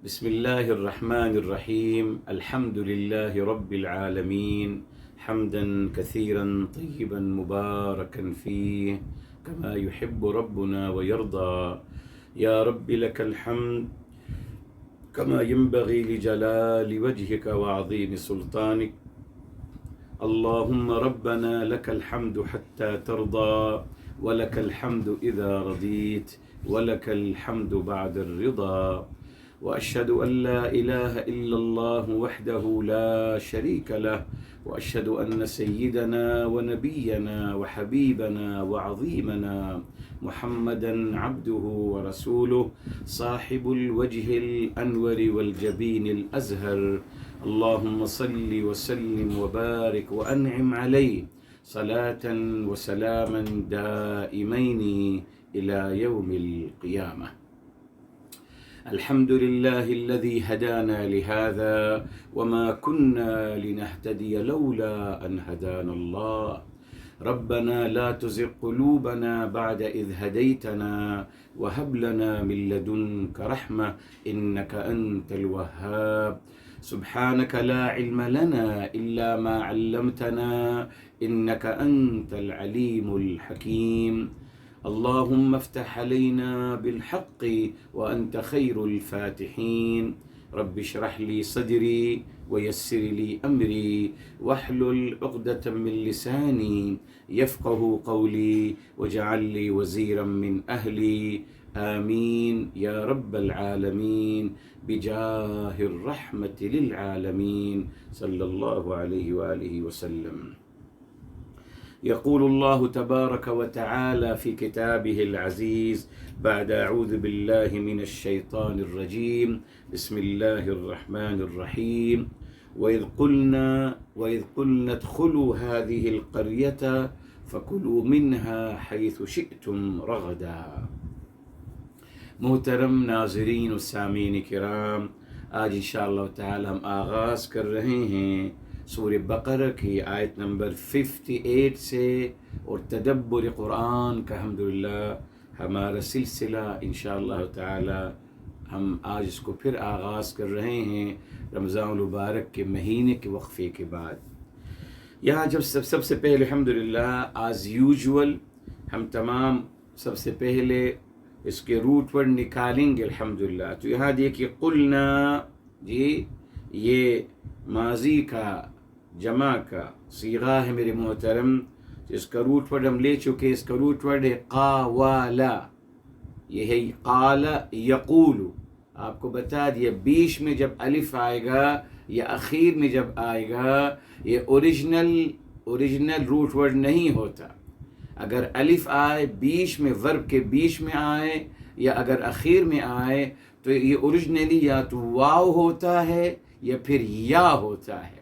بسم الله الرحمن الرحيم الحمد لله رب العالمين حمدا كثيرا طيبا مباركا فيه كما يحب ربنا ويرضى يا رب لك الحمد كما ينبغي لجلال وجهك وعظيم سلطانك اللهم ربنا لك الحمد حتى ترضى ولك الحمد إذا رضيت ولك الحمد بعد الرضا وأشهد أن لا إله إلا الله وحده لا شريك له وأشهد أن سيدنا ونبينا وحبيبنا وعظيمنا محمدا عبده ورسوله صاحب الوجه الأنور والجبين الأزهر اللهم صل وسلم وبارك وأنعم عليه صلاة وسلاما دائمين إلى يوم القيامة. الحمد لله الذي هدانا لهذا وما كنا لنهتدي لولا أن هدانا الله ربنا لا تزغ قلوبنا بعد إذ هديتنا وهب لنا من لدنك رحمة إنك أنت الوهاب سبحانك لا علم لنا إلا ما علمتنا إنك أنت العليم الحكيم اللهم افتح علينا بالحق وأنت خير الفاتحين رب اشرح لي صدري ويسر لي أمري واحلل عقدة من لساني يفقه قولي واجعل لي وزيرا من أهلي آمين يا رب العالمين بجاه الرحمة للعالمين صلى الله عليه وآله وسلم. يقول الله تبارك وتعالى في كتابه العزيز بعد أعوذ بالله من الشيطان الرجيم بسم الله الرحمن الرحيم وإذ قلنا ادخلوا هذه القرية فكلوا منها حيث شئتم رغدا. محترم ناظرین و سامعین کرام، آج انشاءاللہ تعالی ہم آغاز کر رہے ہیں سورہ بقرہ کی آیت نمبر 58 سے، اور تدبر قرآن کا الحمدللہ ہمارا سلسلہ انشاءاللہ تعالی ہم آج اس کو پھر آغاز کر رہے ہیں رمضان المبارک کے مہینے کے وقفے کے بعد. یہاں جب سب سے پہلے الحمدللہ ایز یوزول ہم تمام سب سے پہلے اس کے روٹ ورڈ نکالیں گے الحمدللہ. تو یہاں دیکھیے قلنا، جی یہ ماضی کا جمع کا صیغہ ہے میرے محترم. اس کا روٹ ورڈ ہم لے چکے، اس کا روٹ ورڈ ہے قاوالا، یہ ہے قال یقول. آپ کو بتا دیا بیچ میں جب الف آئے گا یا اخیر میں جب آئے گا یہ اوریجنل روٹ ورڈ نہیں ہوتا. اگر الف آئے بیچ میں، ورب کے بیچ میں آئے یا اگر اخیر میں آئے تو یہ اوریجنلی یا تو واو ہوتا ہے یا پھر یا ہوتا ہے.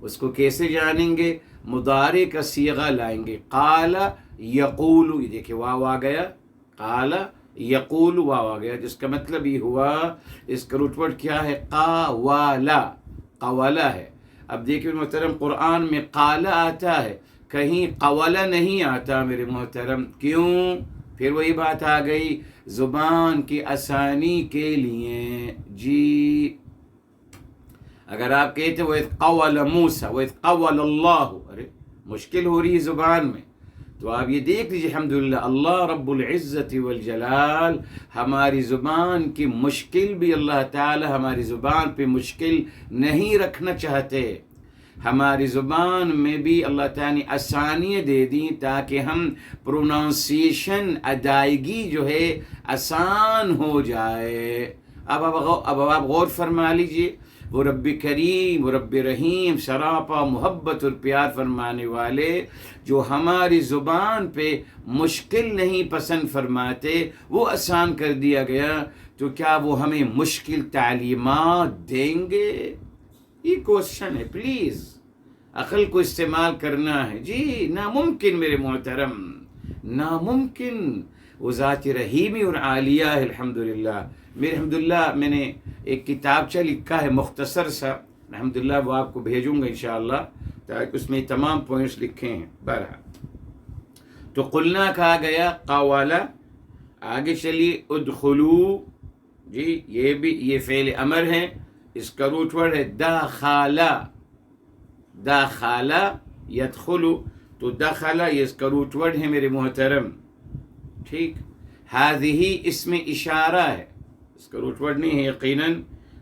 اس کو کیسے جانیں گے؟ مضارع کا صیغہ لائیں گے. قال یقول، یہ دیکھیں واو آ گیا، قال یقول واو آ گیا، جس کا مطلب یہ ہوا اس کا روٹ ورڈ کیا ہے؟ قاوالا، قوالا ہے. اب دیکھیں محترم قرآن میں قال آتا ہے، کہیں قولا نہیں آتا میرے محترم. کیوں؟ پھر وہی بات آ گئی زبان کی آسانی کے لیے. جی اگر آپ کہتے وَإِذْ قَوَّلَ مُوسَى وَإِذْ قَوَّلَ اللَّهُ، ارے مشکل ہو رہی ہے زبان میں، تو آپ یہ دیکھ لیجیے الحمدللہ اللہ رب العزت والجلال ہماری زبان کی مشکل بھی اللہ تعالی ہماری زبان پہ مشکل نہیں رکھنا چاہتے. ہماری زبان میں بھی اللہ تعالیٰ نے آسانیاں دے دیں تاکہ ہم پروننسیشن، ادائیگی جو ہے آسان ہو جائے. اب آپ غور فرما لیجئے، وہ رب کریم، وہ رب رحیم، سراپا محبت اور پیار فرمانے والے جو ہماری زبان پہ مشکل نہیں پسند فرماتے، وہ آسان کر دیا گیا، تو کیا وہ ہمیں مشکل تعلیمات دیں گے؟ یہ کوشچن ہے، پلیز عقل کو استعمال کرنا ہے. جی ناممکن میرے محترم، ناممکن. وہ ذات رحیمی اور عالیہ ہے الحمدللہ. الحمدللہ میں نے ایک کتابچہ لکھا ہے مختصر سا، الحمدللہ وہ آپ کو بھیجوں گا انشاءاللہ، تاکہ اس میں تمام پوائنٹس لکھے ہیں. بہرحال تو قلنا کہا گیا، قوالا. آگے چلیے ادخلو، جی یہ فعل امر ہے، اس کا روٹ ورڈ ہے دخلا، دخلا یدخل، تو دخلا یہ اس کا روٹ ورڈ ہے میرے محترم، ٹھیک. ہذہ اسم اشارہ ہے، اس کا روٹ ورڈ نہیں ہے یقیناً.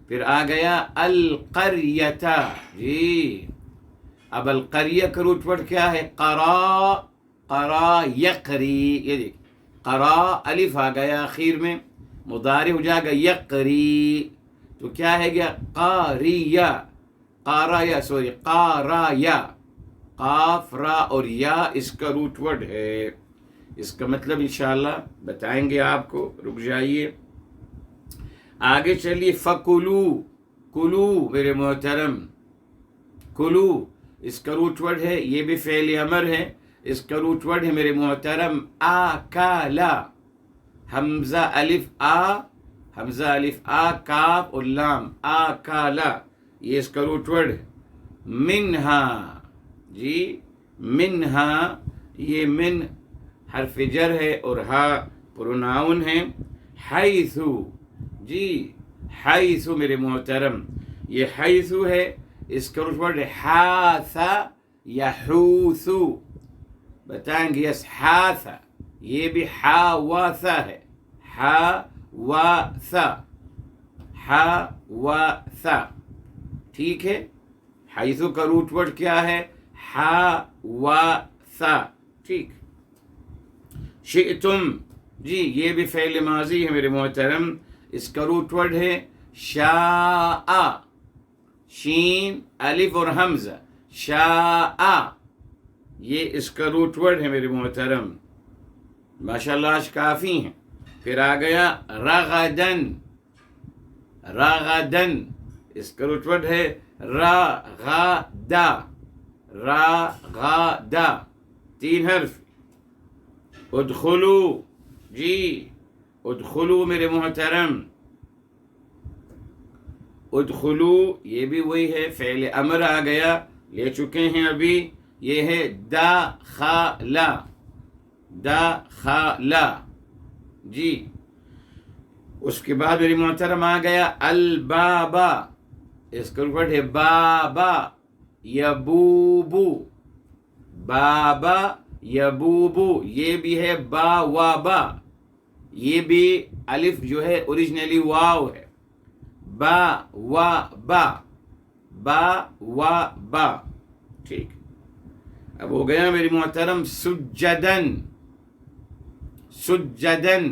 پھر آ گیا القریۃ، جی اب القریہ کا روٹ ورڈ کیا ہے؟ قرا، قرا یقری، یہ دیکھ قرا الف آ گیا آخر میں، مضارع ہو جائے گا یقری، تو کیا ہے گیا؟ قاریہ، قارایا، سوری قارایا، قاف را اور یا اس کا روٹ ورڈ ہے. اس کا مطلب انشاءاللہ بتائیں گے آپ کو، رک جائیے آگے چلیے. فکلو، کلو میرے محترم، کلو اس کا روٹ ورڈ ہے، یہ بھی فعل امر ہے، اس کا روٹ ورڈ ہے میرے محترم آکالا، حمزہ الف آ، حمزہ الف آ، کاف اور لام، آکالا یہ اس کا روٹ ورڈ ہے. منہا، جی منہا، یہ من حرف جر ہے اور ہا پروناؤن ہے. حیثو، جی حیثو میرے محترم، یہ حیثو ہے، اس کا روٹ ورڈ ہے حاثا یحوثو، بتائیں گے یس حاثا، یہ بھی حا و ثا ہے، حا و ثا، حا و ثا، ٹھیک ہے. حیثو کا روٹ ورڈ کیا ہے؟ حا و ثا، ٹھیک. شئتم، جی یہ بھی فعل ماضی ہے میرے محترم، اس کا روٹ ورڈ ہے شاء، شین الف اور حمزہ، شاء یہ اس کا روٹ ورڈ ہے میرے محترم. ماشاءاللہ آج کافی ہیں. پھر آ گیا رغدن، رغدن اس کا روٹ ورڈ ہے رغدا، رغدا 3 حرف. ادخلو، جی ادخلو میرے محترم، ادخلو یہ بھی وہی ہے، فعل امر آ گیا، لے چکے ہیں ابھی، یہ ہے دخلا، دخلا، جی. اس کے بعد میری محترم آ گیا البابا، اس کا روٹ ہے بابا یبوبو، بابا یبوبو یہ بھی ہے با و با، یہ بھی الف جو ہے اوریجنلی واو ہے، با و با، با و با، ٹھیک. اب ہو گیا میری محترم سجدن، سجدن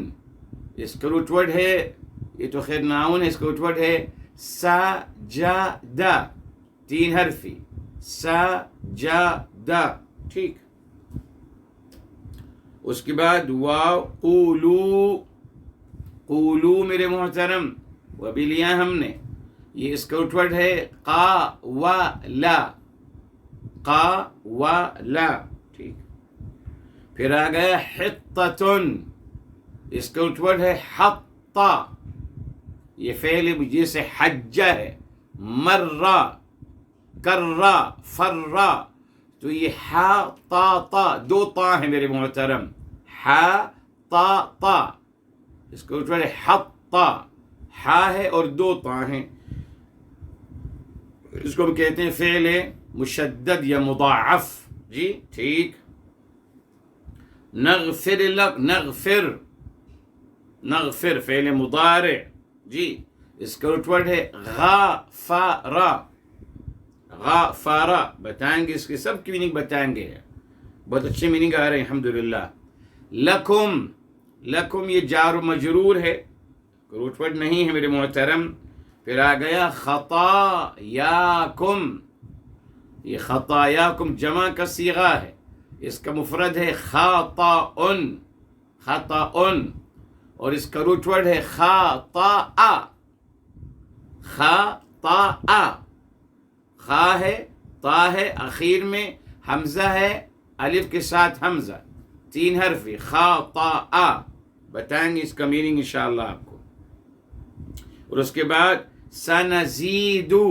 اس کا روٹ ورڈ ہے، یہ تو خیر ناؤن ہے، اس کا روٹ ورڈ ہے سجدہ 3 حرفی، سجدہ، ٹھیک. اس کے بعد واو، قولو، قولو میرے محترم وہ بھی لیا ہم نے، یہ اس کا روٹ ورڈ ہے قا و لا، قا و لا، ٹھیک. پھر آ گیا حطتن، اس کا روٹ ورڈ ہے حطا، یہ فعل جیسے حجہ ہے، مرہ، کرہ، فرہ، تو یہ حا تا تا 2 تا ہے میرے محترم، حا تا تا، اس کو روٹ ورڈ ہے حطا، حا ہے اور 2 تا ہیں، اس کو ہم کہتے ہیں فعل مشدد یا مضاعف، جی ٹھیک. نغفر لک، نغفر، نغفر فعل مضارع، جی اس کا روٹ ورڈ ہے غافرہ، غافرہ، بتائیں گے اس کی سب کی میننگ بتائیں گے، بہت اچھے میننگ آ رہے ہیں الحمدللہ. لکم، لکم یہ جار و مجرور ہے، روٹ ورڈ نہیں ہے میرے محترم. پھر آ گیا خطایاکم، یہ خطایاکم جمع کا صیغہ ہے، اس کا مفرد ہے خطاءن، خطاءن، اور اس کا روٹ ورڈ ہے خطاء، خطاء، خا ہے، تا ہے، اخیر میں حمزہ ہے، الف کے ساتھ حمزہ، 3 حرفی، خطاء، بتائیں گے اس کا میننگ انشاءاللہ آپ کو. اور اس کے بعد سنزیدو،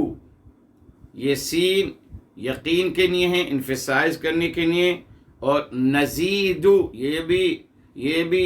یہ سین یقین کے لیے ہیں، انفسائز کرنے کے لیے، اور نزیدو یہ بھی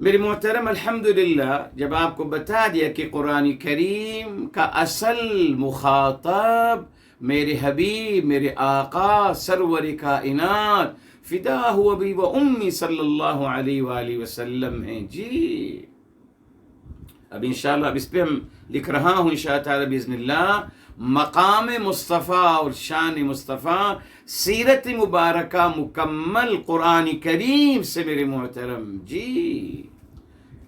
میرے محترم الحمدللہ جب آپ کو بتا دیا کہ قرآن کریم کا اصل مخاطب میرے حبیب، میرے آقا، سرور کائنات فدا ہو ابی و امی صلی اللہ علیہ وآلہ وسلم ہیں جی. اب انشاءاللہ اب اس پہ ہم لکھ رہا ہوں انشاءاللہ تعالی باذن اللہ، مقام مصطفیٰ اور شان مصطفیٰ، سیرت مبارکہ مکمل قرآن کریم سے میرے محترم جی.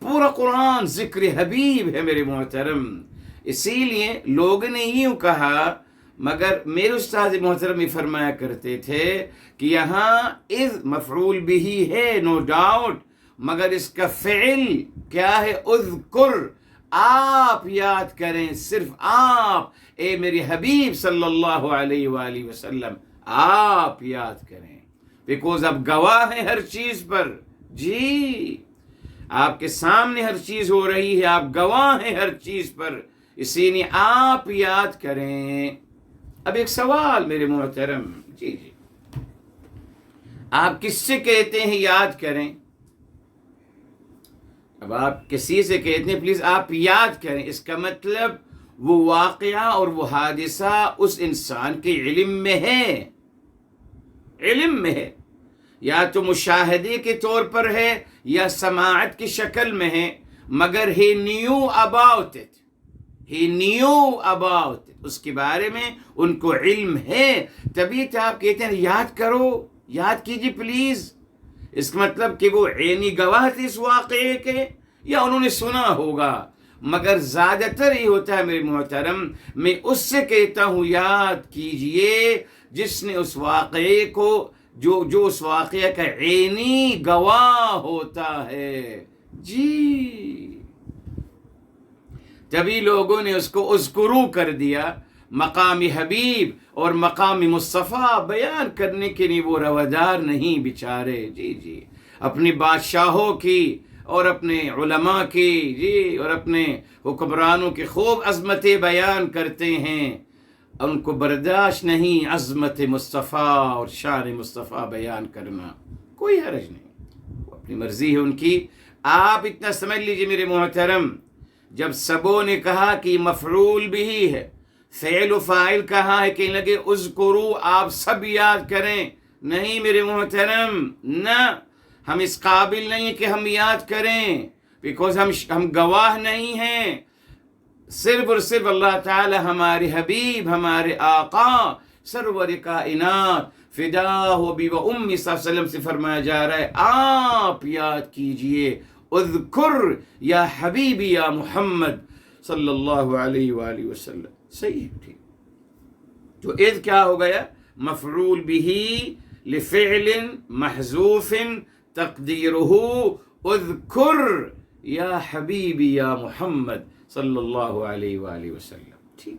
پورا قرآن ذکر حبیب ہے میرے محترم. اسی لیے لوگ نے یوں کہا، مگر میرے استاد محترم یہ فرمایا کرتے تھے کہ یہاں اذ مفعول بھی ہے نو ڈاؤٹ، مگر اس کا فعل کیا ہے؟ اذکر، آپ یاد کریں، صرف آپ اے میرے حبیب صلی اللہ علیہ وآلہ وسلم آپ یاد کریں، بیکوز آپ گواہ ہیں ہر چیز پر جی. آپ کے سامنے ہر چیز ہو رہی ہے، آپ گواہ ہیں ہر چیز پر، اسی لیے آپ یاد کریں. اب ایک سوال میرے محترم جی، آپ کس سے کہتے ہیں یاد کریں؟ اب آپ کسی سے کہتے ہیں پلیز آپ یاد کریں، اس کا مطلب وہ واقعہ اور وہ حادثہ اس انسان کے علم میں ہے، علم میں ہے، یا تو مشاہدے کے طور پر ہے یا سماعت کی شکل میں ہے، مگر he knew about it، he knew about it، اس کے بارے میں ان کو علم ہے، تبھی تو آپ کہتے ہیں یاد کرو، یاد کیجیے پلیز. اس کا مطلب کہ وہ عینی گواہ تھے اس واقعے کے، یا انہوں نے سنا ہوگا. مگر زیادہ تر یہ ہوتا ہے میرے محترم، میں اس سے کہتا ہوں یاد کیجئے جس نے اس واقعے کو، جو اس واقعے کا عینی گواہ ہوتا ہے جی. تبھی لوگوں نے اس کو اذکرو کر دیا، مقام حبیب اور مقام مصطفیٰ بیان کرنے کے لیے وہ روادار نہیں بیچارے جی جی. اپنی بادشاہوں کی اور اپنے علماء کی جی اور اپنے حکمرانوں کی خوب عظمتیں بیان کرتے ہیں، ان کو برداشت نہیں عظمت مصطفیٰ اور شان مصطفیٰ بیان کرنا. کوئی حرج نہیں، وہ اپنی مرضی ہے ان کی. آپ اتنا سمجھ لیجئے میرے محترم، جب سبوں نے کہا کہ مفعول بھی ہے، فعل و فاعل کہا ہے، کہیں لگے اذکرو آپ سب یاد کریں. نہیں میرے محترم، نہ، ہم اس قابل نہیں کہ ہم یاد کریں، بیکوز ہم گواہ نہیں ہیں. صرف اور صرف اللہ تعالی ہمارے حبیب، ہمارے آقا سرور کائنات فدا ہو ابی و امی صلی اللہ علیہ وسلم سے فرمایا جا رہا ہے آپ یاد کیجئے. اذکر یا حبیبی یا محمد صلی اللہ علیہ وآلہ وسلم. صحیح ٹھیک. تو اذ کیا ہو گیا؟ مفعول به لفعل محذوف تقدیرہ اذکر یا حبیبی یا محمد صلی اللہ علیہ وآلہ وسلم. ٹھیک،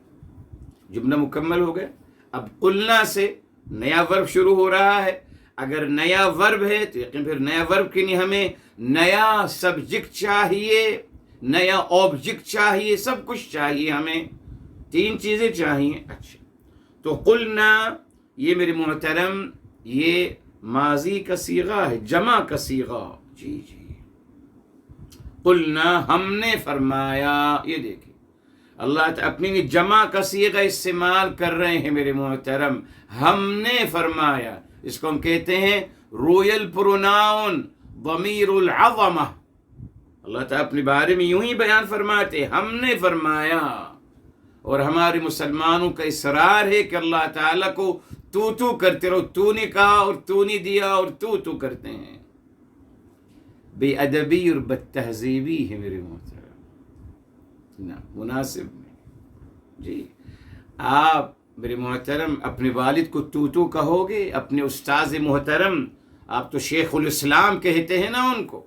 جملہ مکمل ہو گیا. اب قلنا سے نیا ورب شروع ہو رہا ہے. اگر نیا ورب ہے تو یقین پھر نیا ورب کے لیے ہمیں نیا سبجیکٹ چاہیے، نیا آبجیکٹ چاہیے، سب کچھ چاہیے، ہمیں تین چیزیں چاہیے. اچھا، تو قلنا یہ میرے محترم یہ ماضی کا صیغہ ہے، جمع کا صیغہ جی جی. قلنا ہم نے فرمایا، یہ دیکھیں اللہ تعالیٰ اپنی جمع کا صیغہ استعمال کر رہے ہیں میرے محترم. ہم نے فرمایا، اس کو ہم کہتے ہیں رویل پروناؤن، ضمیر العظمہ. اللہ تعالیٰ اپنے بارے میں یوں ہی بیان فرماتے ہم نے فرمایا. اور ہمارے مسلمانوں کا اصرار ہے کہ اللہ تعالیٰ کو تو کرتے رہو، تو نے کہا اور تو نے دیا اور تو کرتے ہیں. بے ادبی اور بد تہذیبی ہے میرے محترم، نہ مناسب نہیں جی. آپ میرے محترم اپنے والد کو تو کہو گے، اپنے استاذ محترم، آپ تو شیخ الاسلام کہتے ہیں نا ان کو.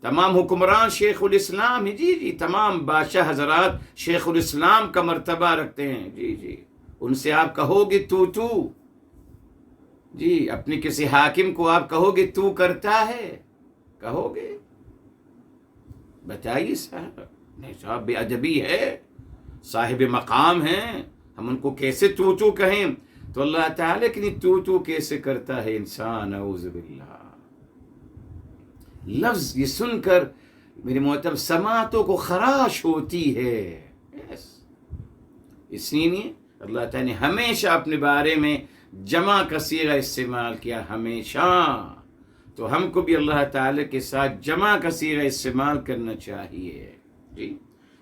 تمام حکمران شیخ الاسلام ہیں جی جی، تمام بادشاہ حضرات شیخ الاسلام کا مرتبہ رکھتے ہیں جی جی. ان سے آپ کہو گے تو جی. اپنے کسی حاکم کو آپ کہو گے تو کرتا ہے، کہو گے؟ بتائیے صاحب. نہیں صاحب بے ادبی ہے، صاحب مقام ہیں، ہم ان کو کیسے تو کہیں؟ تو اللہ تعالیٰ کے لیے تو کیسے کرتا ہے انسان؟ اعوذ باللہ. لفظ یہ سن کر میرے محترم سماعتوں کو خراش ہوتی ہے. اس لیے اللہ تعالیٰ نے ہمیشہ اپنے بارے میں جمع کا صیغہ استعمال کیا، ہمیشہ. تو ہم کو بھی اللہ تعالیٰ کے ساتھ جمع کا صیغہ استعمال کرنا چاہیے. جی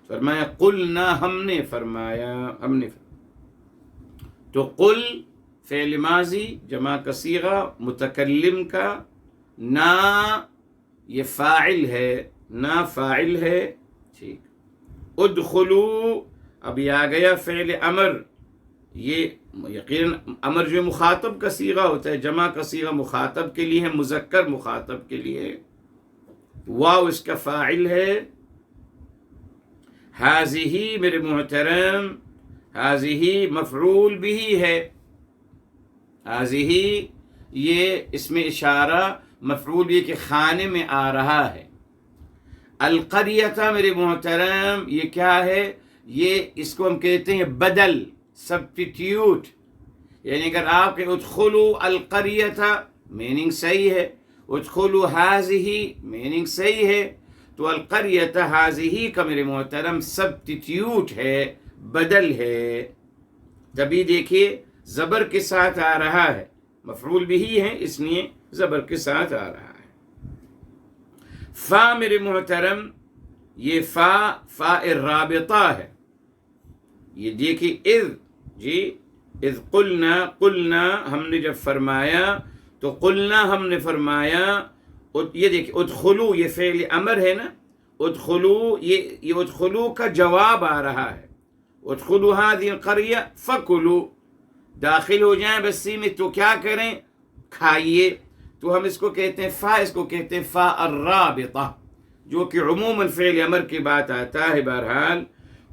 فرمایا قلنا، ہم نے فرمایا. تو قل فعل ماضی جمع کا صیغہ متکلم کا، نا یہ فاعل ہے، نا فاعل ہے. ٹھیک. ادخلو، اب یہ آ گیا فعل امر. یہ یقیناً امر جو مخاطب کا صیغہ ہوتا ہے، جمع کا صیغہ مخاطب کے لیے ہے، مذکر مخاطب کے لیے. واو اس کا فاعل ہے. ہذہ میرے محترم، ہذہ مفعول بھی ہے. ہذہ یہ اس میں اشارہ مفعول بھی کہ خانے میں آ رہا ہے. القریۃ میرے محترم یہ کیا ہے؟ یہ اس کو ہم کہتے ہیں بدل، سبسٹیٹیوٹ. یعنی اگر آپ کے ادخلوا القریۃ میننگ صحیح ہے، ادخلوا ہذہ میننگ صحیح ہے، تو القریۃ ہذہ کا میرے محترم سبسٹیٹیوٹ ہے، بدل ہے. تبھی دیکھیے زبر کے ساتھ آ رہا ہے، مفعول بھی ہے اس لیے زبر کے ساتھ آ رہا ہے. فا میرے محترم یہ فا الرابطہ ہے. یہ دیکھیے اذ قلنا ہم نے جب فرمایا تو قلنا ہم نے فرمایا. یہ دیکھیے ادخلو یہ فعل امر ہے نا، ادخلو یہ ادخلو کا جواب آ رہا ہے. ادخلو هذه القرية فکلوا، داخل ہو جائیں بستی میں تو کیا کریں؟ کھائیے. تو ہم اس کو کہتے ہیں فا، اس کو کہتے ہیں فا الرابطہ، جو کہ عموماً فعل امر کی بات آتا ہے. بہرحال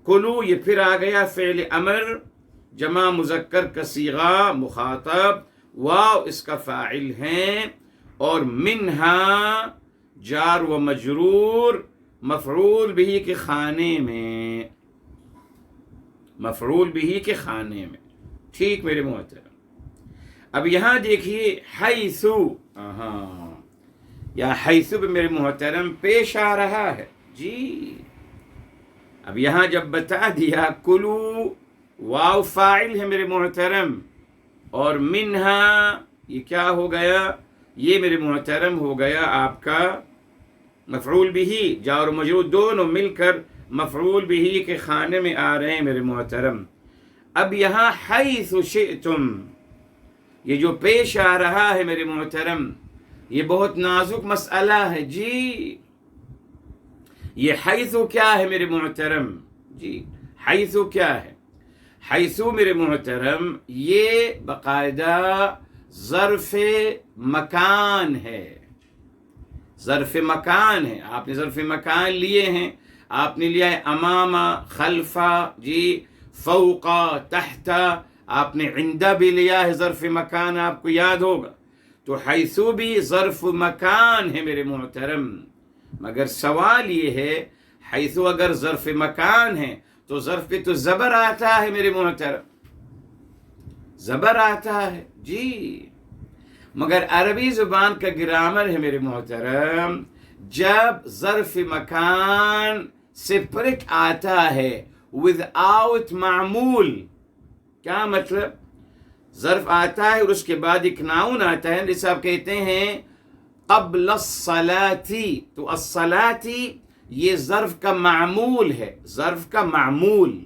کلو یہ پھر آ گیا فعل امر جمع مذکر کا صیغہ مخاطب، واو اس کا فاعل ہے، اور منہا جار و مجرور مفعول بھی کے خانے میں، مفعول بھی کے خانے میں. ٹھیک میرے محترم. اب یہاں دیکھیے حیثو، یا حیثو بھی میرے محترم پیش آ رہا ہے. جی اب یہاں جب بتا دیا کلو واو فاعل ہے میرے محترم، اور منہا یہ کیا ہو گیا؟ یہ میرے محترم ہو گیا آپ کا مفعول بھی، جار و مجرور دونوں مل کر مفعول بھی کے خانے میں آ رہے ہیں میرے محترم. اب یہاں حیث شئتم یہ جو پیش آ رہا ہے میرے محترم، یہ بہت نازک مسئلہ ہے. جی یہ حیثو کیا ہے میرے محترم؟ جی حیثو کیا ہے؟ حیثو میرے محترم یہ باقاعدہ ظرف مکان ہے، ظرف مکان ہے. آپ نے ظرف مکان لیے ہیں، آپ نے لیا ہے امامہ، خلفہ، جی فوقہ، تحت، آپ نے عندہ بھی لیا ہے ظرف مکان، آپ کو یاد ہوگا. تو حیثو بھی ظرف مکان ہے میرے محترم. مگر سوال یہ ہے حیثو اگر ظرف مکان ہے تو ظرف پہ تو زبر آتا ہے میرے محترم، زبر آتا ہے. جی مگر عربی زبان کا گرامر ہے میرے محترم، جب ظرف مکان سپریٹ آتا ہے without معمول، کیا مطلب؟ ظرف آتا ہے اور اس کے بعد ایک ناؤن آتا ہے، جسے آپ کہتے ہیں قبل الصلاتی. تو الصلاتی یہ ظرف کا معمول ہے، ظرف کا معمول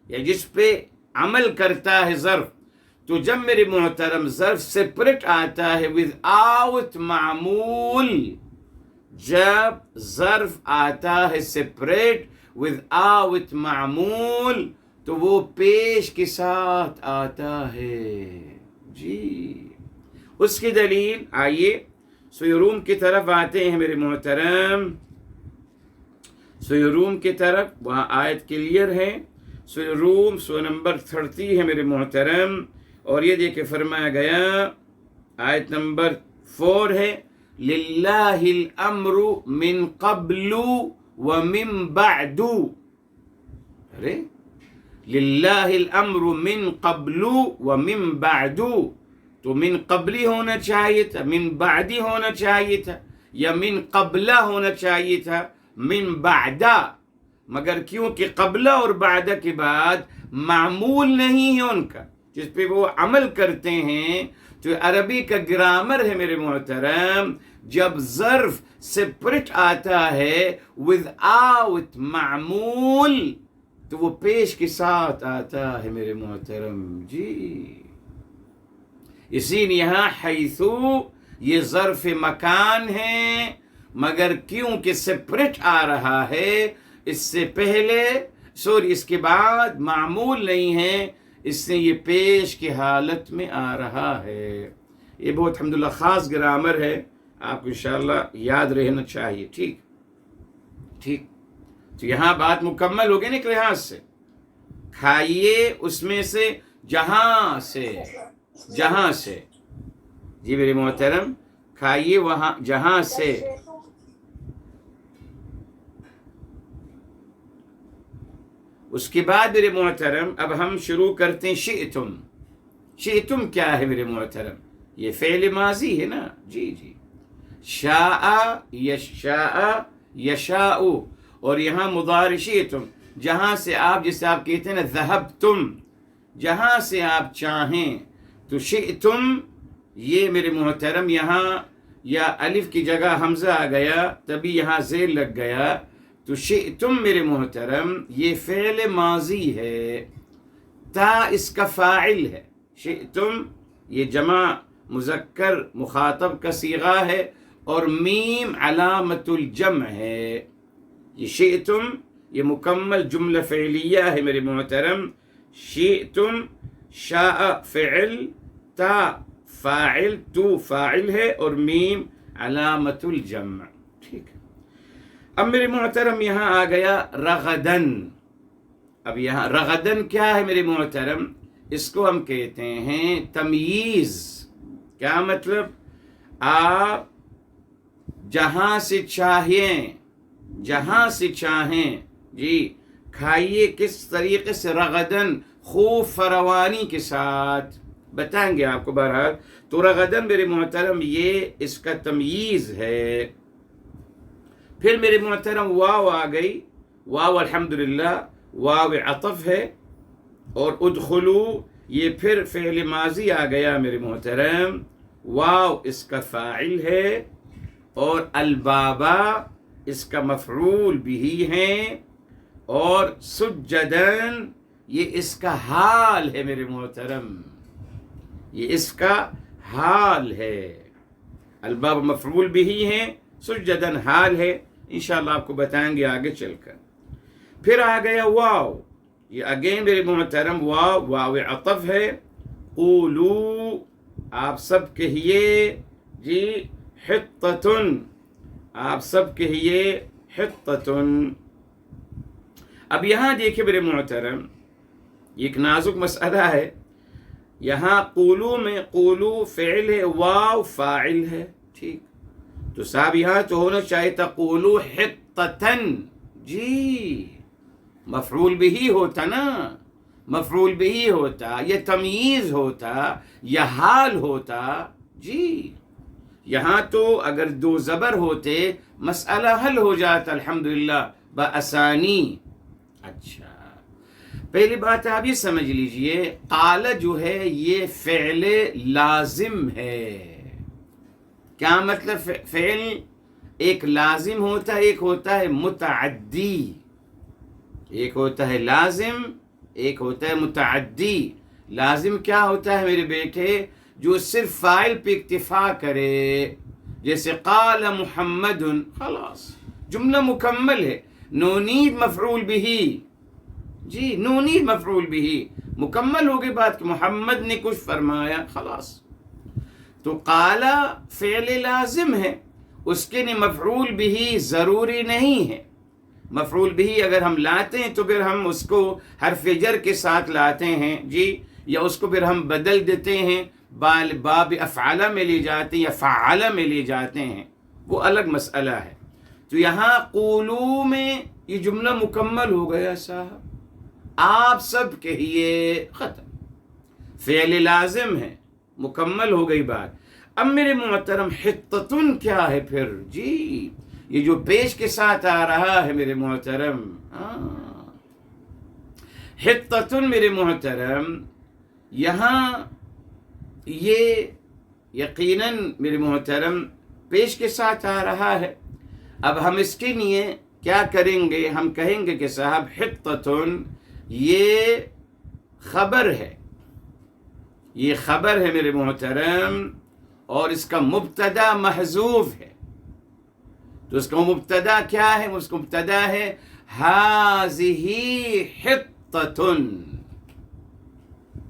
یا جس پہ عمل کرتا ہے ظرف. تو جب میرے محترم ظرف سپریٹ آتا ہے without معمول، جب ظرف آتا ہے سپریٹ without معمول تو وہ پیش کے ساتھ آتا ہے. جی اس کی دلیل آئیے سورہ روم کی طرف آتے ہیں میرے محترم. سورہ روم کی طرف وہاں آیت کلیئر ہے. سورہ روم سورہ نمبر 30 ہے میرے محترم، اور یہ دیکھ فرمایا گیا آیت نمبر 4 ہے للہ الامر من قبل ومن بعد. ارے للہ الامر من قبل ومن بعد، تو من قبلی ہونا چاہیے تھا، من بعدی ہونا چاہیے تھا، یا من قبلہ ہونا چاہیے تھا. من بعدا، مگر کیونکہ قبلہ اور بعدہ کے بعد معمول نہیں ہے ان کا جس پہ وہ عمل کرتے ہیں، تو عربی کا گرامر ہے میرے محترم، جب ظرف سپریٹ آتا ہے without معمول تو وہ پیش کے ساتھ آتا ہے میرے محترم جی۔ اسی لیے یہاں حیثو یہ ظرف مکان ہے، مگر کیونکہ سپریٹ آ رہا ہے، اس سے پہلے اس کے بعد معمول نہیں ہے، اس سے یہ پیش کی حالت میں آ رہا ہے۔ یہ بہت الحمدللہ خاص گرامر ہے، آپ کو انشاءاللہ یاد رہنا چاہیے۔ ٹھیک تو یہاں بات مکمل ہو گئی نا ایک لحاظ سے، کھائیے اس میں سے جہاں سے جی میرے محترم، کھائیے وہاں جہاں سے۔ اس کے بعد میرے محترم اب ہم شروع کرتے ہیں شئتم کیا ہے میرے محترم؟ یہ فعل ماضی ہے نا جی۔ شاء یشاء، اور یہاں مضارع شئتم، جہاں سے آپ، جیسے آپ کہتے ہیں نا ذہبتم، جہاں سے آپ چاہیں، تو شئتم یہ میرے محترم یہاں یا الف کی جگہ حمزہ آ گیا تبھی یہاں زیر لگ گیا، تو شئتم میرے محترم یہ فعل ماضی ہے، تا اس کا فاعل ہے، شئتم یہ جمع مذکر مخاطب کا صیغہ ہے، اور میم علامت الجمع ہے۔ یہ شئتم یہ مکمل جملہ فعلیہ ہے میرے محترم، شئتم شاء فعل، تا فاعل، تو فاعل ہے، اور میم علامت الجمع۔ ٹھیک ہے، اب میرے محترم یہاں آ گیا رغدن۔ اب یہاں رغدن کیا ہے میرے محترم؟ اس کو ہم کہتے ہیں تمییز۔ کیا مطلب؟ آپ جہاں سے چاہیں جی کھائیے، کس طریقے سے؟ رغدن خوب فراوانی کے ساتھ، بتائیں گے آپ کو بہرحال۔ تو رغدن میرے محترم یہ اس کا تمییز ہے۔ پھر میرے محترم واو آ گئی، واو الحمدللہ واو عطف ہے، اور ادخلو یہ پھر فعل ماضی آ گیا میرے محترم، واو اس کا فاعل ہے، اور البابا اس کا مفعول بھی ہے، اور سجدن یہ اس کا حال ہے میرے محترم، یہ اس کا حال ہے۔ الباب مفعول بھی ہے، سجدن حال ہے، انشاءاللہ آپ کو بتائیں گے آگے چل کر۔ پھر آ گیا واو، یہ اگین میرے محترم واو عطف ہے، قولو آپ سب کہیے جی، حطتن آپ سب کہیے حطتن۔ اب یہاں دیکھیں میرے محترم ایک نازک مسئلہ ہے، یہاں قولو میں قولو فعل ہے، واو فاعل ہے، ٹھیک، تو صاحب یہاں تو ہونا چاہیے تھا قولو حطتن، جی مفعول بھی ہوتا نا، مفعول بھی ہوتا، یہ تمییز ہوتا، یہ حال ہوتا جی۔ یہاں تو اگر دو زبر ہوتے مسئلہ حل ہو جاتا الحمدللہ بآسانی۔ اچھا، پہلی بات آپ یہ سمجھ لیجئے، قال جو ہے یہ فعل لازم ہے۔ کیا مطلب؟ فعل ایک لازم ہوتا ہے، ایک ہوتا ہے متعدی، ایک ہوتا ہے لازم، ایک ہوتا ہے متعدی۔ لازم کیا ہوتا ہے میرے بیٹے؟ جو صرف فاعل پہ اکتفا کرے، جیسے قال محمد، خلاص جملہ مکمل ہے، نو نیڈ مفعول بھی، جی نو نیڈ مفعول بھی، مکمل ہو گئی بات کہ محمد نے کچھ فرمایا، خلاص۔ تو قال فعل لازم ہے، اس کے لیے مفعول بھی ضروری نہیں ہے۔ مفعول بھی اگر ہم لاتے ہیں تو پھر ہم اس کو حرف جر کے ساتھ لاتے ہیں جی، یا اس کو پھر ہم بدل دیتے ہیں، باب افعال میں لے جاتے ہیں یا فعال میں لے جاتے ہیں، وہ الگ مسئلہ ہے۔ تو یہاں قولو میں یہ جملہ مکمل ہو گیا صاحب، آپ سب کہیے، ختم، فعل لازم ہے، مکمل ہو گئی بات۔ اب میرے محترم حطتن کیا ہے پھر؟ جی یہ جو پیش کے ساتھ آ رہا ہے میرے محترم، حطتن میرے محترم، یہاں یہ یقیناً میرے محترم پیش کے ساتھ آ رہا ہے۔ اب ہم اس کے لیے کیا کریں گے؟ ہم کہیں گے کہ صاحب حطتن یہ خبر ہے، یہ خبر ہے میرے محترم، اور اس کا مبتدا محذوف ہے۔ تو اس کا مبتدا کیا ہے؟ اس کا مبتدا ہے ہذہ حطتن،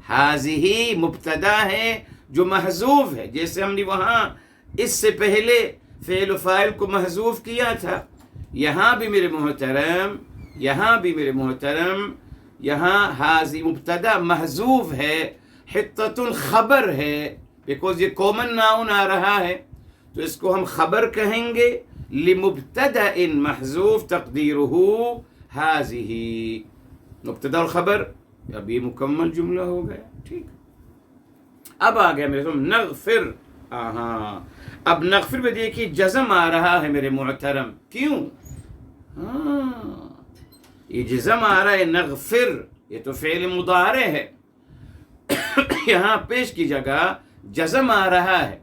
ہذہ مبتدا ہے جو محذوف ہے، جیسے ہم نے وہاں اس سے پہلے فعل و فاعل کو محذوف کیا تھا، یہاں بھی میرے محترم، یہاں ہذہ مبتدا محذوف ہے، حطتن خبر ہے، بیکوز یہ کامن ناؤن آ رہا ہے، تو اس کو ہم خبر کہیں گے لمبتدأ محذوف تقدیرہ ہذہ، مبتدا اور خبر، اب یہ مکمل جملہ ہو گیا۔ ٹھیک، اب آ گیا میرے نغفر، اب نغفر میں دیکھیے جزم آ رہا ہے میرے محترم، کیوں؟ یہ جزم آ رہا ہے نغفر، یہ تو فعل مضارع ہے، یہاں پیش کی جگہ جزم آ رہا ہے،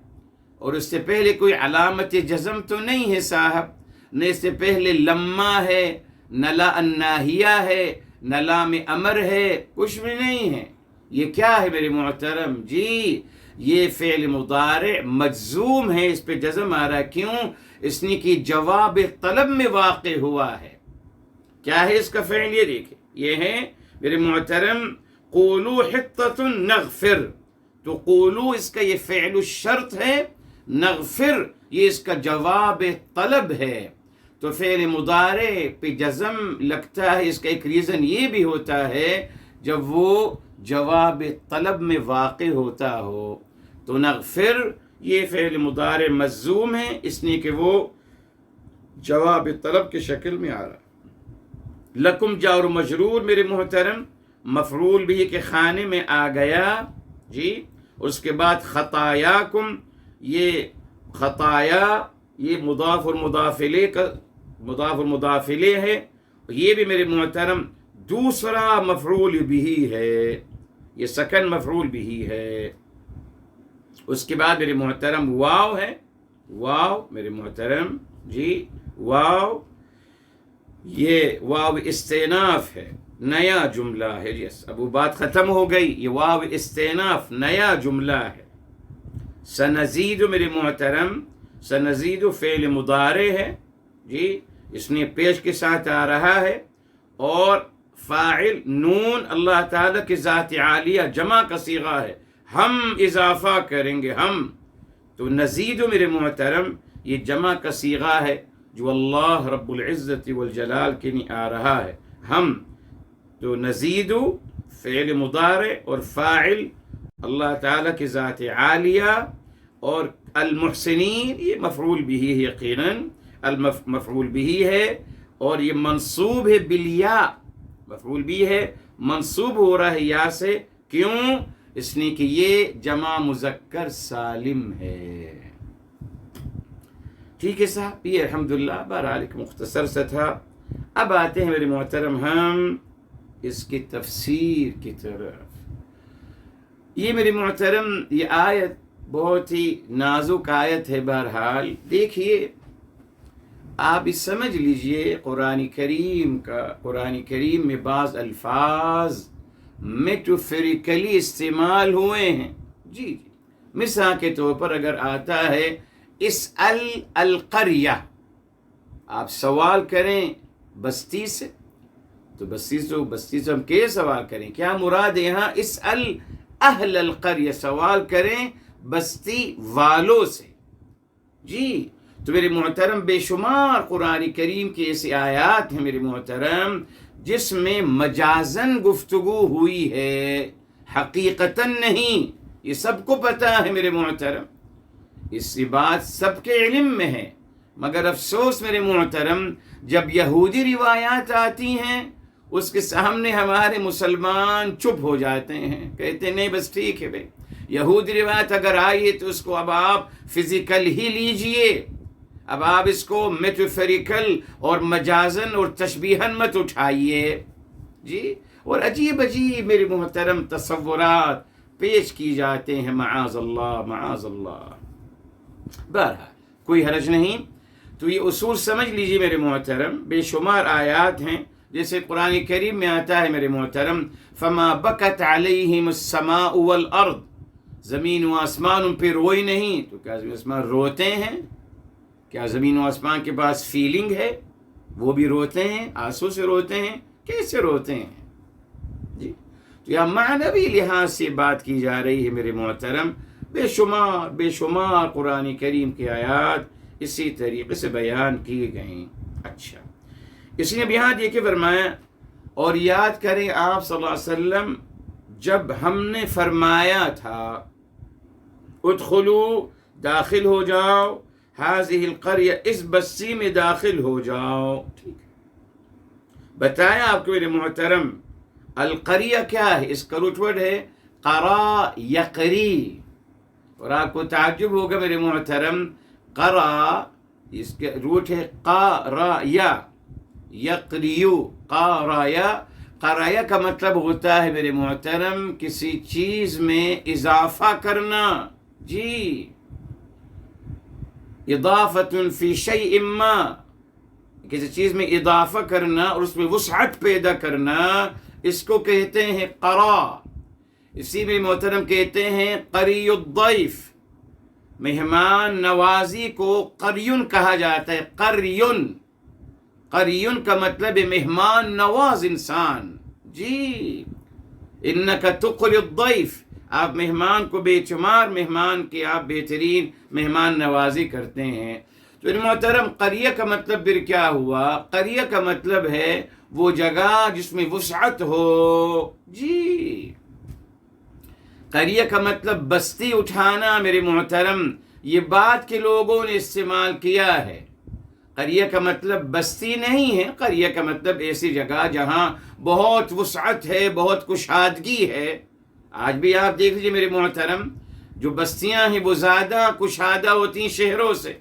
اور اس سے پہلے کوئی علامت جزم تو نہیں ہے صاحب، نہ اس سے پہلے لما ہے، نہ لا الناہیہ ہے، نہ لام امر ہے، کچھ بھی نہیں ہے۔ یہ کیا ہے میرے محترم؟ جی یہ فعل مضارع مجزوم ہے، اس پہ جزم آ رہا ہے، کیوں؟ اس نے کی جواب طلب میں واقع ہوا ہے۔ کیا ہے اس کا فعل؟ یہ دیکھیں، یہ ہے میرے محترم قولوا حطۃ نغفر، تو قولوا اس کا یہ فعل الشرط ہے، نغفر یہ اس کا جواب طلب ہے، تو فعل مضارع پہ جزم لگتا ہے۔ اس کا ایک ریزن یہ بھی ہوتا ہے جب وہ جواب طلب میں واقع ہوتا ہو، تو نغفر یہ فعل مضارع مجزوم ہے، اس لیے کہ وہ جواب طلب کی شکل میں آ رہا ہے۔ لکم جار و مجرور میرے محترم مفعول بھی کے خانے میں آ گیا، جی۔ اس کے بعد خطایاکم، یہ خطایا یہ مضاف اور مضاف الیہ ہے، یہ بھی میرے محترم دوسرا مفعول بھی ہے، یہ سکن مفعول بھی ہے۔ اس کے بعد میرے محترم واو ہے، واو میرے محترم، جی واو یہ واو استئناف ہے، نیا جملہ ہے، یس اب وہ بات ختم ہو گئی، یہ واو استئناف نیا جملہ ہے۔ سنزید میرے محترم، سنزید فعل مضارع ہے، جی اس نے پیش کے ساتھ آ رہا ہے، اور فاعل نون اللہ تعالیٰ کی ذات عالیہ جمع کا صیغہ ہے، ہم اضافہ کریں گے ہم، تو نزید میرے محترم یہ جمع کا صیغہ ہے جو اللہ رب العزت والجلال کے لیے آ رہا ہے، ہم، تو نزید فعل مضارع اور فاعل اللہ تعالیٰ کی ذات عالیہ، اور المحسنین یہ مفعول بھی ہے، یقیناً مفعول بھی ہے، اور یہ منصوب ہے بالیا، مفعول بھی ہے، منصوب ہو رہا ہے یا سے، کیوں؟ اس نے کہ یہ جمع مذکر سالم ہے۔ ٹھیک ہے صاحب، یہ الحمدللہ بہرحال ایک مختصر سا تھا۔ اب آتے ہیں میرے محترم ہم اس کی تفسیر کی طرف۔ یہ میرے محترم یہ آیت بہت ہی نازک آیت ہے، بہرحال دیکھیے آپ اس سمجھ لیجئے، قرآن کریم میں بعض الفاظ میٹافریکلی استعمال ہوئے ہیں، جی مثال کے طور پر اگر آتا ہے اسأل القریہ، آپ سوال کریں بستی سے، تو بستی سے ہم کیسے سوال کریں؟ کیا مراد ہے یہاں؟ اسأل اہل القریہ، سوال کریں بستی والوں سے، جی۔ تو میرے محترم بے شمار قرآن کریم کی ایسی آیات ہیں میرے محترم جس میں مجازن گفتگو ہوئی ہے، حقیقتاً نہیں، یہ سب کو پتہ ہے میرے محترم، اس بات سب کے علم میں ہے، مگر افسوس میرے محترم جب یہودی روایات آتی ہیں اس کے سامنے ہمارے مسلمان چپ ہو جاتے ہیں، کہتے نہیں بس ٹھیک ہے بھائی، یہودی روایت اگر آئی ہے تو اس کو اب آپ فزیکل ہی لیجئے، اب آپ اس کو میٹافریکل اور مجازن اور تشبیہن مت اٹھائیے جی، اور عجیب عجیب میرے محترم تصورات پیش کی جاتے ہیں، معاذ اللہ معاذ اللہ۔ بہرحال کوئی حرج نہیں، تو یہ اصول سمجھ لیجیے میرے محترم۔ بے شمار آیات ہیں، جیسے قرآن کریم میں آتا ہے میرے محترم، فما بکت علیہم السماء والارض، زمین و آسمان ان پہ روئی نہیں، تو کیا زمین و آسمان روتے ہیں؟ کیا زمین و آسمان کے پاس فیلنگ ہے؟ وہ بھی روتے ہیں، آنسو سے روتے ہیں، کیسے روتے ہیں جی؟ تو یہ معنوی لحاظ سے بات کی جا رہی ہے میرے محترم۔ بے شمار قرآن کریم کی آیات اسی طریقے سے بیان کی گئیں۔ اچھا، اس نے بھی یہاں دیکھے فرمایا، اور یاد کریں آپ صلی اللہ علیہ وسلم جب ہم نے فرمایا تھا ادخلو داخل ہو جاؤ هذه القرية، اس بستی میں داخل ہو جاؤ، ٹھیک ہے؟ بتایا آپ کو میرے محترم القریہ کیا ہے؟ اس کا روٹ ورڈ ہے قرا یقری، اور آپ کو تعجب ہوگا میرے محترم، قرا اس کے روٹ ہے قارایا یقریو، قرایا کا مطلب ہوتا ہے میرے محترم کسی چیز میں اضافہ کرنا جی، اضافت فی شیء ما، کسی چیز میں اضافہ کرنا اور اس میں وسعت پیدا کرنا، اس کو کہتے ہیں قرا۔ اسی میں محترم کہتے ہیں قری الضیف، مہمان نوازی کو قریون کہا جاتا ہے، قریون کا مطلب ہے مہمان نواز انسان جی، انک تقری الضیف، آپ مہمان کو بے شمار مہمان کی آپ بہترین مہمان نوازی کرتے ہیں۔ تو محترم قریہ کا مطلب پھر کیا ہوا؟ قریہ کا مطلب ہے وہ جگہ جس میں وسعت ہو جی، قریہ کا مطلب بستی اٹھانا میرے محترم، یہ بات کے لوگوں نے استعمال کیا ہے۔ قریہ کا مطلب بستی نہیں ہے، قریہ کا مطلب ایسی جگہ جہاں بہت وسعت ہے، بہت کشادگی ہے۔ آج بھی آپ دیکھ لیجیے میرے محترم، جو بستیاں ہیں وہ زیادہ کشادہ ہوتی ہیں شہروں سے۔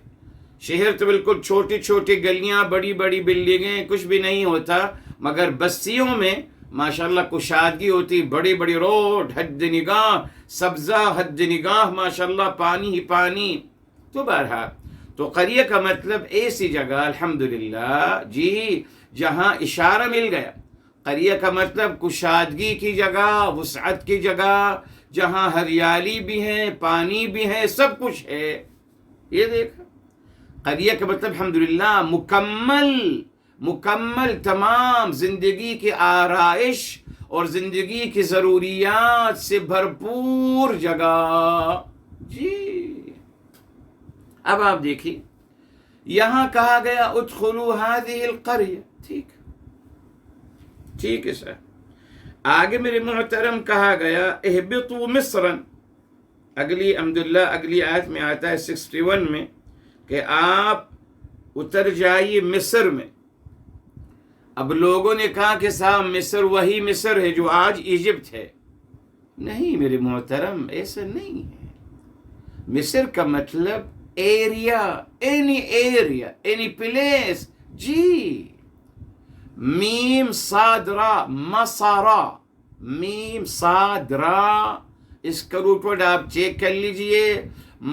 شہر تو بالکل چھوٹی چھوٹی گلیاں، بڑی بڑی بلڈنگیں، کچھ بھی نہیں ہوتا، مگر بستیوں میں ماشاءاللہ کشادگی ہوتی، بڑی بڑی روڈ، حد نگاہ سبزہ، حد نگاہ ماشاءاللہ پانی ہی پانی۔ تو بہرحال تو قریہ کا مطلب ایسی جگہ الحمدللہ جی جہاں اشارہ مل گیا، قریہ کا مطلب کشادگی کی جگہ، وسعت کی جگہ، جہاں ہریالی بھی ہے، پانی بھی ہے، سب کچھ ہے۔ یہ دیکھا قریہ کا مطلب الحمدللہ مکمل تمام زندگی کی آرائش اور زندگی کی ضروریات سے بھرپور جگہ جی۔ اب آپ دیکھیے یہاں کہا گیا ادخلوا هذه القرية، ٹھیک ہے سر۔ آگے میرے محترم کہا گیا اہبطوا مصرا، اگلی الحمدللہ اگلی آیت میں آتا ہے 61 میں کہ آپ اتر جائیے مصر میں۔ اب لوگوں نے کہا کہ صاحب مصر وہی مصر ہے جو آج ایجپٹ ہے۔ نہیں میرے محترم، ایسا نہیں ہے۔ مصر کا مطلب ایریا، اینی پلیس جی۔ میم صادرا مسارا، میم صادرا، اس کا روٹ ورڈ آپ چیک کر لیجئے۔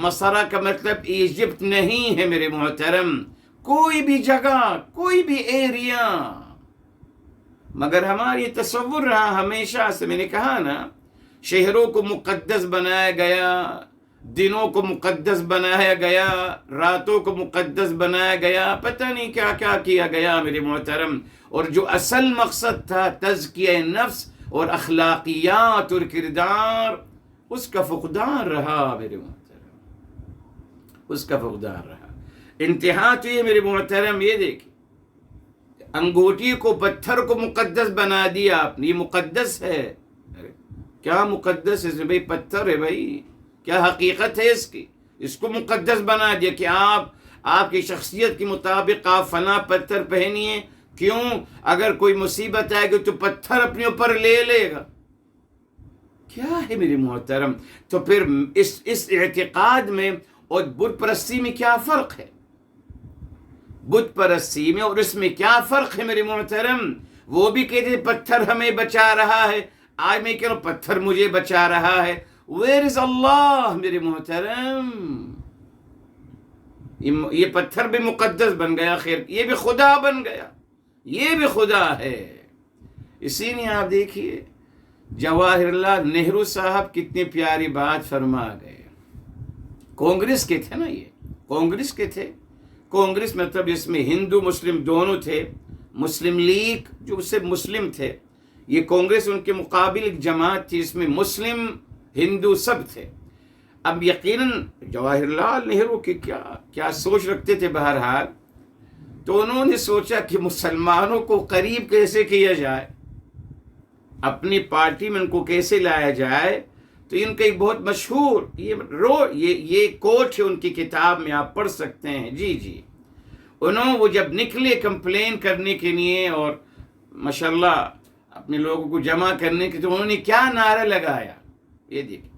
مسارا کا مطلب ایجپٹ نہیں ہے میرے محترم، کوئی بھی جگہ، کوئی بھی ایریا۔ مگر ہماری تصور رہا ہمیشہ سے، میں نے کہا نا، شہروں کو مقدس بنایا گیا، دنوں کو مقدس بنایا گیا، راتوں کو مقدس بنایا گیا، پتہ نہیں کیا کیا کیا گیا میرے محترم۔ اور جو اصل مقصد تھا تزکیہ نفس اور اخلاقیات اور کردار، اس کا فقدان رہا میرے محترم، اس کا فقدان رہا۔ انتہا تو یہ میرے محترم، یہ دیکھیں انگوٹھی کو، پتھر کو مقدس بنا دیا آپ نے، یہ مقدس ہے۔ کیا مقدس ہے بھائی؟ پتھر ہے بھائی، کیا حقیقت ہے اس کی؟ اس کو مقدس بنا دیا کہ آپ کی شخصیت کے مطابق آپ فلاں پتھر پہنیے، کیوں؟ اگر کوئی مصیبت آئے گی تو پتھر اپنے اوپر لے لے گا۔ کیا ہے میرے محترم؟ تو پھر اس اعتقاد میں اور بت پرستی میں کیا فرق ہے؟ بت پرستی میں، اور اس میں کیا فرق ہے میرے محترم؟ وہ بھی کہتے ہیں پتھر ہمیں بچا رہا ہے، آج میں کہہ رہا ہوں پتھر مجھے بچا رہا ہے۔ ویئر از اللہ میرے محترم؟ یہ پتھر بھی مقدس بن گیا، خیر یہ بھی خدا بن گیا، یہ بھی خدا ہے۔ اسی لیے آپ دیکھیے جواہر لال نہرو صاحب کتنی پیاری بات فرما گئے۔ کانگریس کے تھے نا، یہ کانگریس کے تھے، کانگریس مطلب اس میں ہندو مسلم دونوں تھے، مسلم لیگ جو صرف مسلم تھے، یہ کانگریس ان کے مقابل ایک جماعت تھی، اس میں مسلم ہندو سب تھے۔ اب یقیناً جواہر لال نہرو کی کیا سوچ رکھتے تھے، بہرحال تو انہوں نے سوچا کہ مسلمانوں کو قریب کیسے کیا جائے، اپنی پارٹی میں ان کو کیسے لایا جائے۔ تو ان کا ایک بہت مشہور یہ کوٹ ہے ان کی کتاب میں، آپ پڑھ سکتے ہیں۔ جی وہ جب نکلے کمپلین کرنے کے لیے اور ماشاءاللہ اپنے لوگوں کو جمع کرنے کے، تو انہوں نے کیا نعرہ لگایا، یہ دیکھیں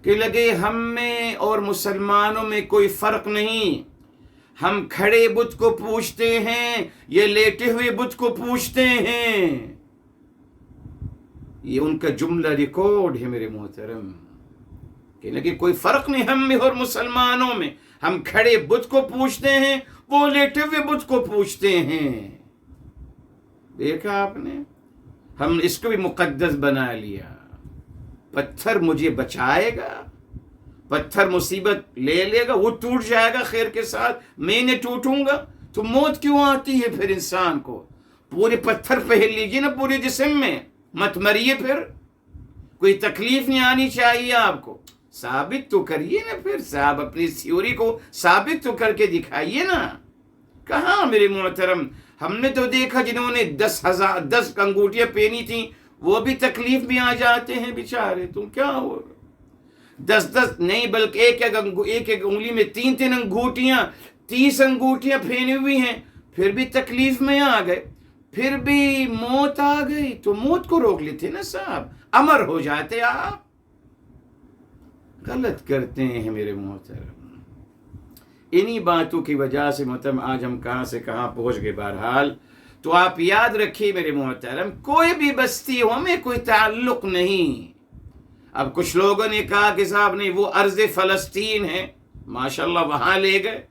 کہ لگے ہم میں اور مسلمانوں میں کوئی فرق نہیں، ہم کھڑے بت کو پوجتے ہیں یہ لیٹے ہوئے بت کو پوجتے ہیں۔ یہ ان کا جملہ ریکارڈ ہے میرے محترم، کہ لگے کوئی فرق نہیں ہم میں اور مسلمانوں میں، ہم کھڑے بت کو پوجتے ہیں وہ لیٹے ہوئے بت کو پوجتے ہیں۔ دیکھا آپ نے، ہم اس کو بھی مقدس بنا لیا۔ پتھر مجھے بچائے گا، پتھر مصیبت لے لے گا، وہ ٹوٹ جائے گا خیر کے ساتھ، میں نے ٹوٹوں گا، تو موت کیوں آتی ہے پھر انسان کو؟ پورے پتھر پہن لیجیے نا پورے جسم میں، مت مریے، پھر کوئی تکلیف نہیں آنی چاہیے آپ کو۔ ثابت تو کریے نا پھر، صاحب اپنی تھیوری کو ثابت تو کر کے دکھائیے نا۔ کہاں میرے محترم، ہم نے تو دیکھا جنہوں نے 10 انگوٹیاں پہنی تھیں وہ بھی تکلیف میں آ جاتے ہیں بیچارے۔ تم کیا ہو، 10 نہیں بلکہ ایک انگلی میں 3 انگوٹیاں، 30 انگوٹیاں پہنی ہوئی ہیں، پھر بھی تکلیف میں آ گئے، پھر بھی موت آ گئی، تو موت کو روک لیتے نا صاحب، امر ہو جاتے آپ۔ غلط کرتے ہیں میرے محترم، انہی باتوں کی وجہ سے محترم آج ہم کہاں سے کہاں پہنچ گئے۔ بہرحال تو آپ یاد رکھیے میرے محترم، کوئی بھی بستی ہو میں کوئی تعلق نہیں۔ اب کچھ لوگوں نے کہا کہ صاحب نہیں وہ ارض فلسطین ہے، ماشاءاللہ وہاں لے گئے،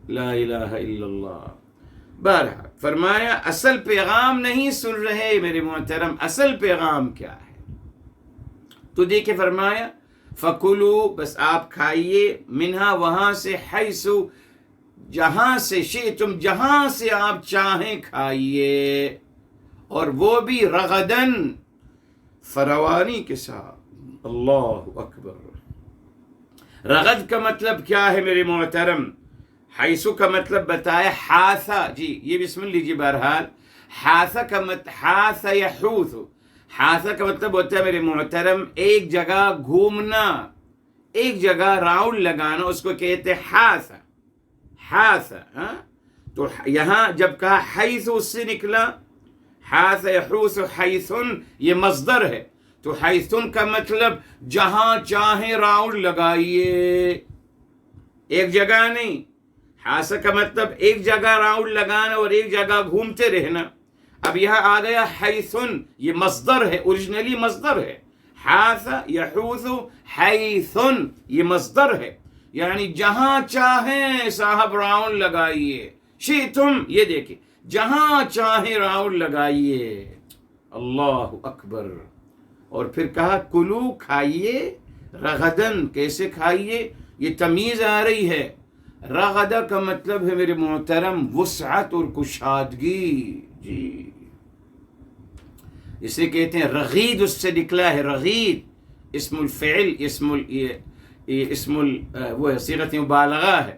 لا الہ الا اللہ۔ بہرحال فرمایا اصل پیغام نہیں سن رہے میرے محترم، اصل پیغام کیا ہے؟ تو دیکھیں فرمایا فَكُلُوا، بس آپ کھائیے، منہا وہاں سے، حیث جہاں سے، شئتم جہاں سے آپ چاہیں کھائیے، اور وہ بھی رغدن فراوانی کے ساتھ۔ اللہ اکبر۔ رغد کا مطلب کیا ہے میرے محترم؟ حیث کا مطلب بتایا حاثہ، جی یہ بھی سن لیجیے بہرحال، حاثہ کا مطلب حاث یحوث، حاثہ کا مطلب ہوتا ہے میرے محترم ایک جگہ گھومنا، ایک جگہ راؤنڈ لگانا، اس کو کہتے حاثہ، حاثہ۔ تو یہاں جب کہا حیث اس سے نکلا، حاث یحوث حیثن، یہ مصدر ہے، تو حیثن کا مطلب جہاں چاہیں راؤنڈ لگائیے، ایک جگہ نہیں۔ حاثہ کا مطلب ایک جگہ راؤنڈ لگانا اور ایک جگہ گھومتے رہنا۔ اب یہاں آ گیا حیثن، یہ مصدر ہے، اوریجنلی مصدر ہے، حاث یحوث حیثن، یہ مصدر ہے، یعنی جہاں چاہیں صاحب راؤنڈ لگائیے، شئتم، یہ دیکھیں جہاں چاہیں راؤنڈ لگائیے۔ اللہ اکبر۔ اور پھر کہا کلو، کھائیے، رغدن، کیسے کھائیے؟ یہ تمیز آ رہی ہے۔ رغدہ کا مطلب ہے میرے محترم وسعت اور کشادگی، جی اسے کہتے ہیں رغید، اس سے نکلا ہے رغید، اسم الفعل، وہ صیغت مبالغہ ہے،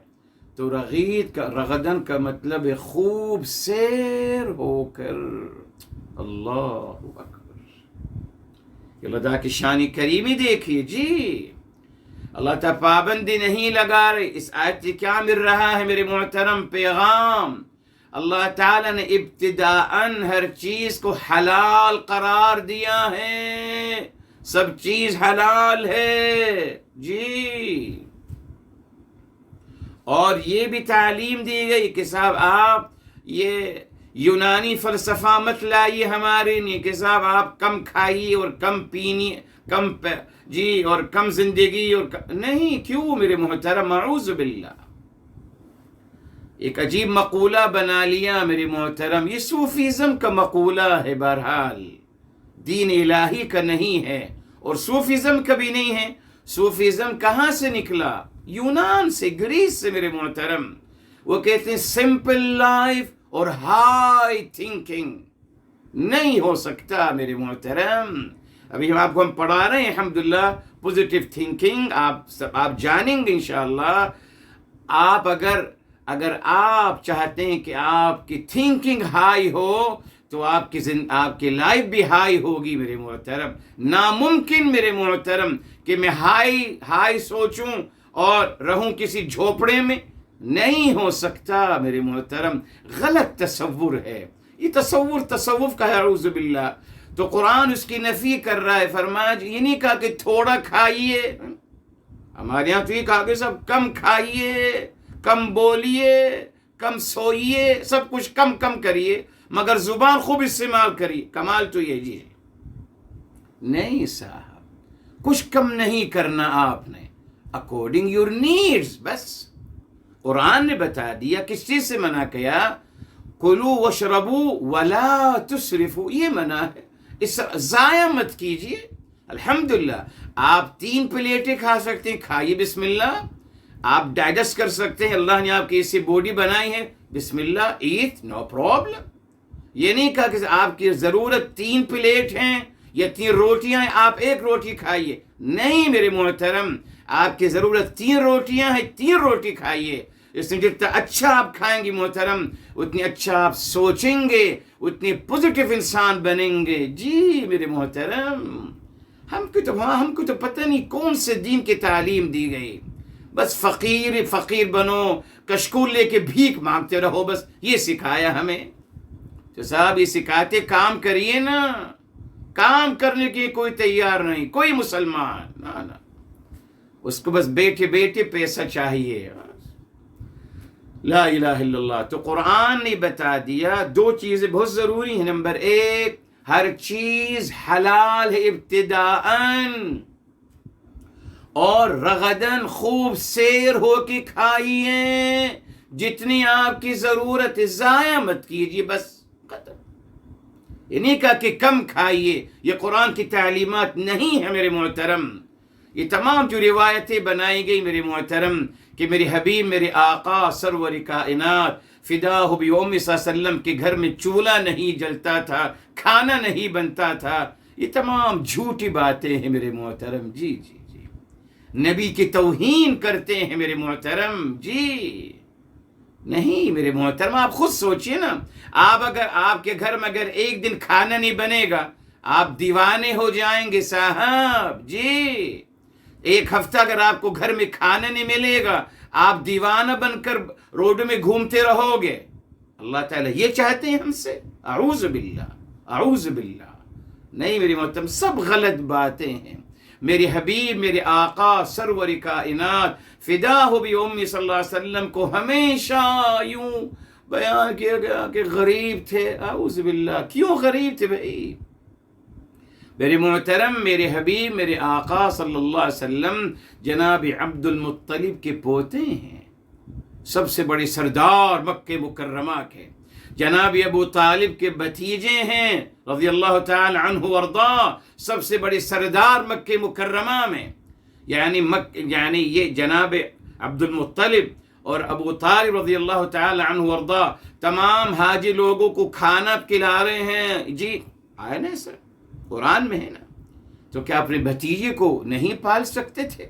تو رغید کا، رغدن کا مطلب ہے خوب سیر ہو کر۔ اللہ اکبر۔ اللہ تعالیٰ کی شان کریمی دیکھیے، جی اللہ تعالیٰ پابندی نہیں لگا رہے۔ اس آیت سے کیا مل رہا ہے میرے محترم؟ پیغام، اللہ تعالیٰ نے ابتداءً ہر چیز کو حلال قرار دیا ہے، سب چیز حلال ہے، جی اور یہ بھی تعلیم دی گئی کہ صاحب آپ یہ یونانی فلسفہ مت لائیے ہمارے لیے کہ صاحب آپ کم کھائیے اور کم پینی اور کم زندگی اور نہیں. کیوں میرے محترم؟ اعوذ باللہ. ایک عجیب مقولہ بنا لیا میرے محترم. یہ صوفیزم کا مقولہ ہے، بہرحال دین الہی کا نہیں ہے اور صوفیزم کا بھی نہیں ہے. صوفیزم کہاں سے نکلا؟ یونان سے، گریس سے میرے محترم. وہ کہتے ہیں سمپل لائف اور ہائی تھنکنگ. نہیں ہو سکتا میرے محترم. ابھی ہم پڑھا رہے ہیں الحمدللہ پوزیٹیو تھنکنگ. آپ جانیں گے انشاءاللہ. آپ اگر آپ چاہتے ہیں کہ آپ کی تھنکنگ ہائی ہو تو آپ کی لائف بھی ہائی ہوگی میرے محترم. ناممکن میرے محترم کہ میں ہائی سوچوں اور رہوں کسی جھوپڑے میں. نہیں ہو سکتا میرے محترم. غلط تصور ہے یہ. تصوف کا ہے، اعوذ باللہ. تو قرآن اس کی نفی کر رہا ہے. فرمایا یہ نہیں کہا کہ تھوڑا کھائیے. ہمارے یہاں تو یہ کہا کہ سب کم کھائیے، کم بولیے، کم سوئیے، سب کچھ کم کم کریے مگر زبان خوب استعمال کریے. کمال تو یہ جی ہے. نہیں صاحب، کچھ کم نہیں کرنا آپ نے. According your needs. بس قرآن نے بتا دیا کس چیز سے منع کیا. کلوا واشربوا ولا تسرفوا. یہ منع ہے. اس ضائع مت کیجیے. الحمدللہ آپ 3 پلیٹیں کھا سکتے ہیں، کھائیے بسم اللہ. آپ ڈائجسٹ کر سکتے ہیں، اللہ نے آپ کی ایسی باڈی بنائی ہے، بسم اللہ ایٹ، نو پرابلم. یہ نہیں کہا کہ آپ کی ضرورت 3 پلیٹ ہیں یا 3 روٹیاں ہیں آپ 1 روٹی کھائیے. نہیں میرے محترم، آپ کی ضرورت 3 روٹیاں ہیں، 3 روٹی کھائیے. اس میں جتنا اچھا آپ کھائیں گے محترم اتنی اچھا آپ سوچیں گے، اتنی پوزیٹیو انسان بنیں گے. جی میرے محترم، ہم کو تو پتہ نہیں کون سے دین کی تعلیم دی گئی. بس فقیر بنو، کشکول لے کے بھیک مانگتے رہو، بس یہ سکھایا ہمیں. تو صاحب یہ سکھاتے کام کریے نا. کام کرنے کے کوئی تیار نہیں، کوئی مسلمان نہ. اس کو بس بیٹھے بیٹھے پیسہ چاہیے. لا الہ الا اللہ. تو قرآن نے بتا دیا 2 چیزیں بہت ضروری ہیں. نمبر 1، ہر چیز حلال ہے ابتداءً، اور رغدن خوب سیر ہو کے کھائیے. جتنی آپ کی ضرورت ہے ضائع مت کیجیے. بس ختم. یہ نہیں کہا کہ کم کھائیے. یہ قرآن کی تعلیمات نہیں ہے میرے محترم. یہ تمام جو روایتیں بنائی گئی میرے محترم کہ میرے حبیب، میرے آقا سرور کائنات فداہ بِأُمِّ صلی اللہ علیہ وسلم کے گھر میں چولہا نہیں جلتا تھا، کھانا نہیں بنتا تھا، یہ تمام جھوٹی باتیں ہیں میرے محترم. جی جی جی نبی کی توہین کرتے ہیں میرے محترم. جی نہیں میرے محترم، آپ خود سوچئے نا. آپ کے گھر میں اگر 1 دن کھانا نہیں بنے گا آپ دیوانے ہو جائیں گے صاحب. جی 1 ہفتہ اگر آپ کو گھر میں کھانا نہیں ملے گا آپ دیوانہ بن کر روڈ میں گھومتے رہو گے. اللہ تعالیٰ یہ چاہتے ہیں ہم سے؟ اعوذ باللہ، اعوذ باللہ. نہیں میری محترم، سب غلط باتیں ہیں. میرے حبیب، میرے آقا سرور کائنات فداہ بِأُمِّ صلی اللہ علیہ وسلم کو ہمیشہ یوں بیان کیا گیا کہ غریب تھے. اعوذ باللہ. کیوں غریب تھے بھائی؟ میرے محترم، میرے حبیب، میرے آقا صلی اللہ علیہ وسلم جناب عبد المطلب کے پوتے ہیں، سب سے بڑے سردار مکہ مکرمہ کے. جناب ابو طالب کے بھتیجے ہیں رضی اللہ تعالی عنہ وارضا، سب سے بڑے سردار مکہ مکرمہ میں. یعنی یہ جناب عبد المطلب اور ابو طالب رضی اللہ تعالی عنہ وارضا تمام حاجی لوگوں کو کھانا کھلا رہے ہیں. جی آئے نا سر، قرآن میں ہے نا. تو کیا اپنے بھتیجے کو نہیں پال سکتے تھے؟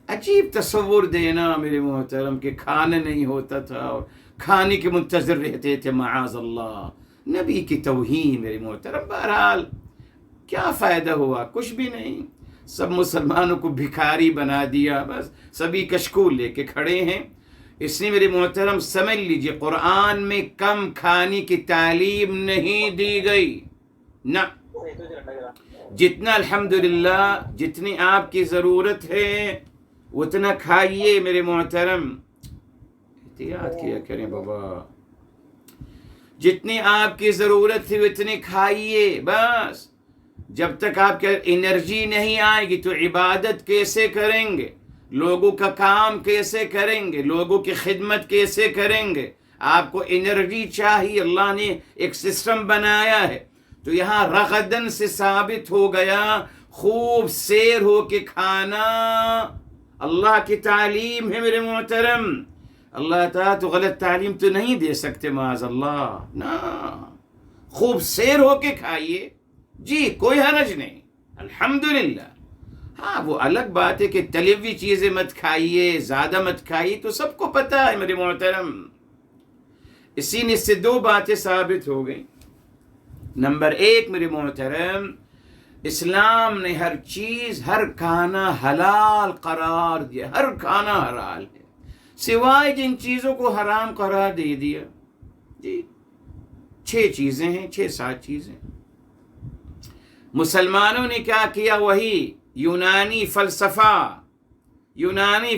عجیب تصور دینا میرے محترم کہ کھانا نہیں ہوتا تھا اور کھانے کے منتظر رہتے تھے. معاذ اللہ. نبی کی توہین میرے محترم. بہرحال کیا فائدہ ہوا؟ کچھ بھی نہیں. سب مسلمانوں کو بھکاری بنا دیا. بس سبھی کشکول لے کے کھڑے ہیں. اس لیے میرے محترم سمجھ لیجئے قرآن میں کم کھانے کی تعلیم نہیں دی گئی نہ. جتنا الحمدللہ جتنی آپ کی ضرورت ہے اتنا کھائیے میرے محترم. احتیاط کیا کریں بابا، جتنی آپ کی ضرورت تھی اتنی کھائیے بس. جب تک آپ کے انرجی نہیں آئے گی تو عبادت کیسے کریں گے، لوگوں کا کام کیسے کریں گے، لوگوں کی خدمت کیسے کریں گے؟ آپ کو انرجی چاہیے. اللہ نے ایک سسٹم بنایا ہے. تو یہاں رغدن سے ثابت ہو گیا خوب سیر ہو کے کھانا اللہ کی تعلیم ہے میرے محترم. اللہ تعالیٰ تو غلط تعلیم تو نہیں دے سکتے معاذ اللہ، نا. خوب سیر ہو کے کھائیے، جی کوئی حرج نہیں، الحمدللہ. ہاں وہ الگ بات ہے کہ تلی ہوئی چیزیں مت کھائیے، زیادہ مت کھائیے، تو سب کو پتہ ہے میرے محترم. اسی نے سے دو باتیں ثابت ہو گئیں. نمبر ایک میرے محترم، اسلام نے ہر چیز، ہر کھانا حلال قرار دیا. ہر کھانا حلال ہے سوائے جن چیزوں کو حرام قرار دے دیا. جی 6 چیزیں ہیں، 6-7 چیزیں. مسلمانوں نے کیا کیا؟ وہی یونانی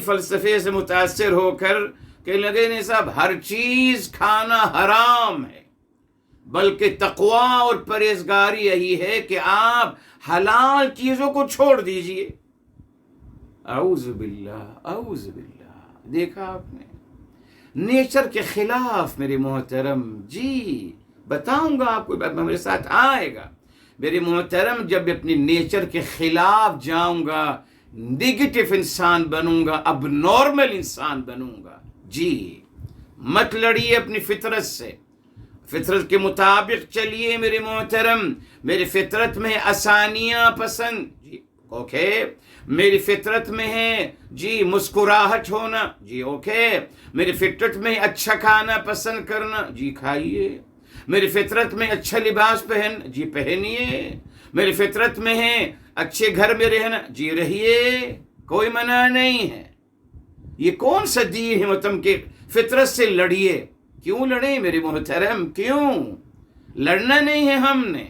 فلسفے سے متاثر ہو کر کہ لگے نہیں صاحب ہر چیز کھانا حرام ہے، بلکہ تقوی اور پرہیزگاری یہی ہے کہ آپ حلال چیزوں کو چھوڑ دیجئے. اعوذ باللہ، اعوذ باللہ. دیکھا آپ نے، نیچر کے خلاف میرے محترم. جی بتاؤں گا آپ کو، میرے ساتھ آئے گا میرے محترم. جب اپنی نیچر کے خلاف جاؤں گا نگیٹو انسان بنوں گا، اب نارمل انسان بنوں گا. جی مت لڑیے اپنی فطرت سے، فطرت کے مطابق چلیے میرے محترم. میری فطرت میں آسانیاں پسند، جی اوکے. میری فطرت میں ہے جی مسکراہٹ ہونا، جی اوکے. میری فطرت میں اچھا کھانا پسند کرنا، جی کھائیے. میری فطرت میں اچھا لباس جی پہنیے. میری فطرت میں ہے اچھے گھر میں رہنا، جی رہیے، کوئی منع نہیں ہے. یہ کون سا دین ہے متم کہ فطرت سے لڑیے؟ کیوں لڑیں میرے محترم؟ کیوں لڑنا نہیں ہے؟ ہم نے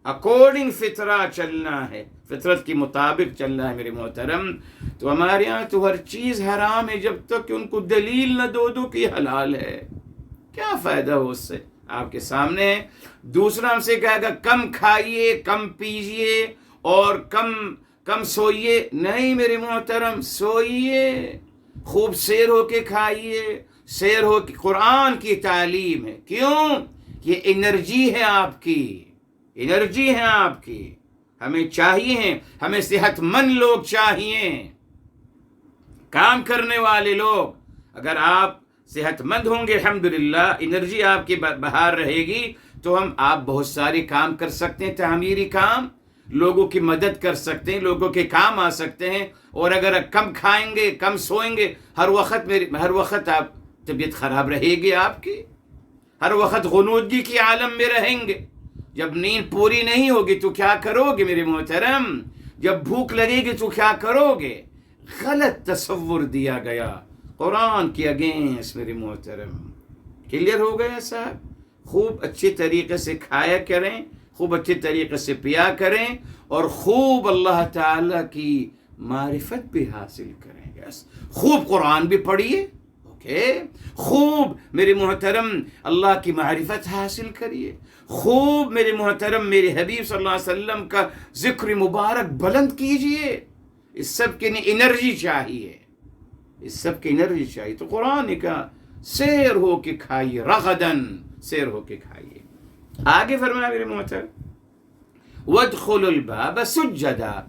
اکارڈنگ فطرہ چلنا ہے، فطرت کے مطابق چلنا ہے میرے محترم. تو ہمارے یہاں تو ہر چیز حرام ہے جب تک کہ ان کو دلیل نہ دو کہ حلال ہے. کیا فائدہ ہو اس سے؟ آپ کے سامنے ہے. دوسرا ہم سے کہے گا کم کھائیے، کم پیجیے اور کم سوئیے. نہیں میرے محترم، سوئیے، خوب سیر ہو کے کھائیے. سیر ہو کے قرآن کی تعلیم ہے. کیوں؟ یہ انرجی ہے آپ کی، انرجی ہے آپ کی. ہمیں چاہیے، ہمیں صحت مند لوگ چاہیے، کام کرنے والے لوگ. اگر آپ صحت مند ہوں گے الحمدللہ، انرجی آپ کی بہار رہے گی تو آپ بہت سارے کام کر سکتے ہیں، تعمیری کام، لوگوں کی مدد کر سکتے ہیں، لوگوں کے کام آ سکتے ہیں. اور اگر کم کھائیں گے، کم سوئیں گے، ہر وقت آپ طبیعت خراب رہے گی آپ کی، ہر وقت غنودگی کی عالم میں رہیں گے. جب نیند پوری نہیں ہوگی تو کیا کرو گے میرے محترم؟ جب بھوک لگے گی تو کیا کرو گے؟ غلط تصور دیا گیا قرآن کی اگینسٹ میرے محترم. کلیئر ہو گیا صاحب؟ خوب اچھے طریقے سے کھایا کریں، خوب اچھے طریقے سے پیا کریں، اور خوب اللہ تعالیٰ کی معرفت بھی حاصل کریں. خوب قرآن بھی پڑھیے، اوکے. خوب میرے محترم اللہ کی معرفت حاصل کریے. خوب میرے محترم میرے حبیب صلی اللہ علیہ وسلم کا ذکر مبارک بلند کیجئے. اس سب کے لیے انرجی چاہیے، اس سب کی انرجی چاہیے. تو قرآن کا سیر ہو کے کھائیے، رغدن سیر ہو کے کھائیے. آگے فرمایا میرے محترم وَادْخُلُوا الْبَابَ سُجَّدًا،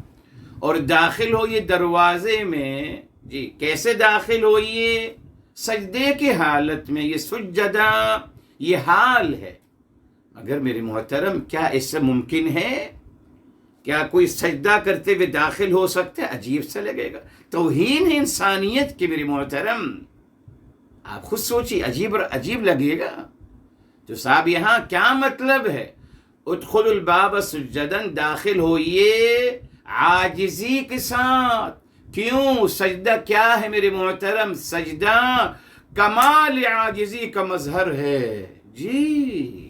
اور داخل ہوئیے دروازے میں. جی کیسے داخل ہوئیے؟ سجدے کی حالت میں. یہ سجدہ یہ حال ہے. اگر میرے محترم کیا اس سے ممکن ہے؟ کیا کوئی سجدہ کرتے ہوئے داخل ہو سکتا ہے؟ عجیب سا لگے گا. توہین ہے انسانیت کی میرے محترم. آپ خود سوچیے، عجیب لگے گا. تو صاحب یہاں کیا مطلب ہے؟ ادخلوا الباب سجداً، داخل ہوئیے عاجزی کے ساتھ. کیوں؟ سجدہ کیا ہے میرے محترم؟ سجدہ کمال عاجزی کا مظہر ہے. جی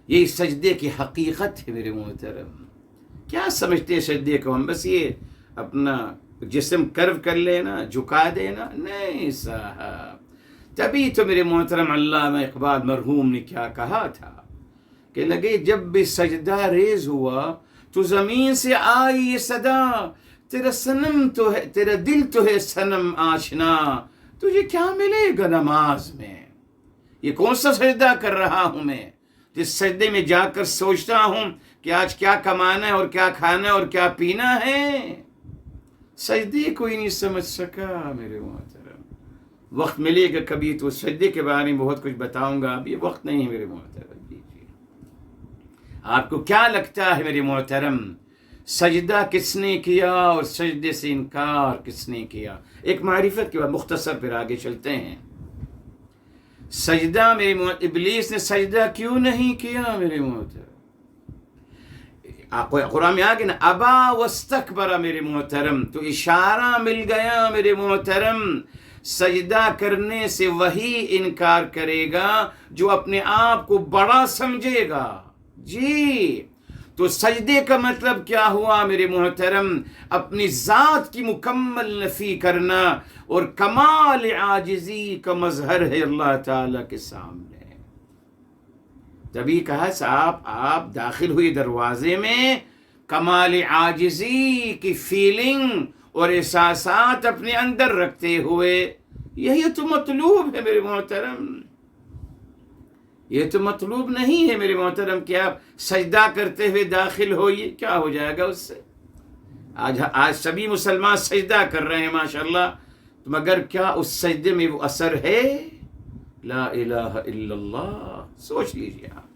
یہ سجدے کی حقیقت ہے میرے محترم. کیا سمجھتے ہیں سجدے کو ہم؟ بس یہ اپنا جسم کرو کر لینا، جھکا دینا، نہیں صاحب. تبھی تو میرے محترم علامہ اقبال مرحوم نے کیا کہا تھا کہ لگے جب بھی سجدہ ریز ہوا تو زمین سے آئی یہ صدا، تیرا صنم تو ہے، تیرا دل تو ہے صنم آشنا، تجھے کیا ملے گا نماز میں؟ یہ کون سا سجدہ کر رہا ہوں میں جس سجدے میں جا کر سوچتا ہوں کہ آج کیا کمانا ہے اور کیا کھانا ہے اور کیا پینا ہے؟ سجدے کوئی نہیں سمجھ سکا میرے محترم. وقت ملے گا کبھی تو سجدے کے بارے میں بہت کچھ بتاؤں گا، اب یہ وقت نہیں ہے میرے محترم. جی آپ کو کیا لگتا ہے میرے محترم، سجدہ کس نے کیا اور سجدے سے انکار کس نے کیا؟ ایک معرفت کے بعد مختصر پھر آگے چلتے ہیں. سجدہ ابلیس نے سجدہ کیوں نہیں کیا میرے محترم؟ قرآن میں آگے نا ابا واستکبر میرے محترم، تو اشارہ مل گیا میرے محترم. سجدہ کرنے سے وہی انکار کرے گا جو اپنے آپ کو بڑا سمجھے گا. جی تو سجدے کا مطلب کیا ہوا میرے محترم؟ اپنی ذات کی مکمل نفی کرنا اور کمال عاجزی کا مظہر ہے اللہ تعالیٰ کے سامنے. تبھی کہا صاحب آپ داخل ہوئی دروازے میں کمال عاجزی کی فیلنگ اور احساسات اپنے اندر رکھتے ہوئے، یہی تو مطلوب ہے میرے محترم. یہ تو مطلوب نہیں ہے میرے محترم کہ آپ سجدہ کرتے ہوئے داخل ہوئیے، کیا ہو جائے گا اس سے؟ آج سبھی مسلمان سجدہ کر رہے ہیں ماشاءاللہ، مگر کیا اس سجدے میں وہ اثر ہے؟ لا الہ الا اللہ. سوچ لیجیے آپ،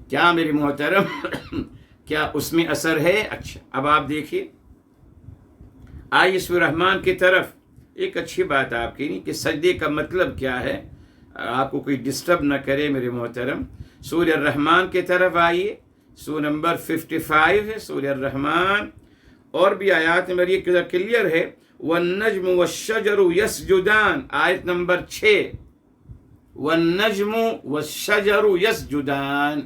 کیا میرے محترم کیا اس میں اثر ہے؟ اچھا اب آپ دیکھیے، آئیے سورہ رحمان کی طرف. ایک اچھی بات آپ کی نہیں کہ سجدے کا مطلب کیا ہے، آپ کو کوئی ڈسٹرب نہ کرے میرے محترم. سورہ الرحمن کی طرف آئیے، سورہ نمبر 55 ہے سورہ الرحمن، اور بھی آیات نمبر یہ کلیئر ہے. والنجم والشجر یسجدان، آیت نمبر 6، والنجم والشجر یسجدان.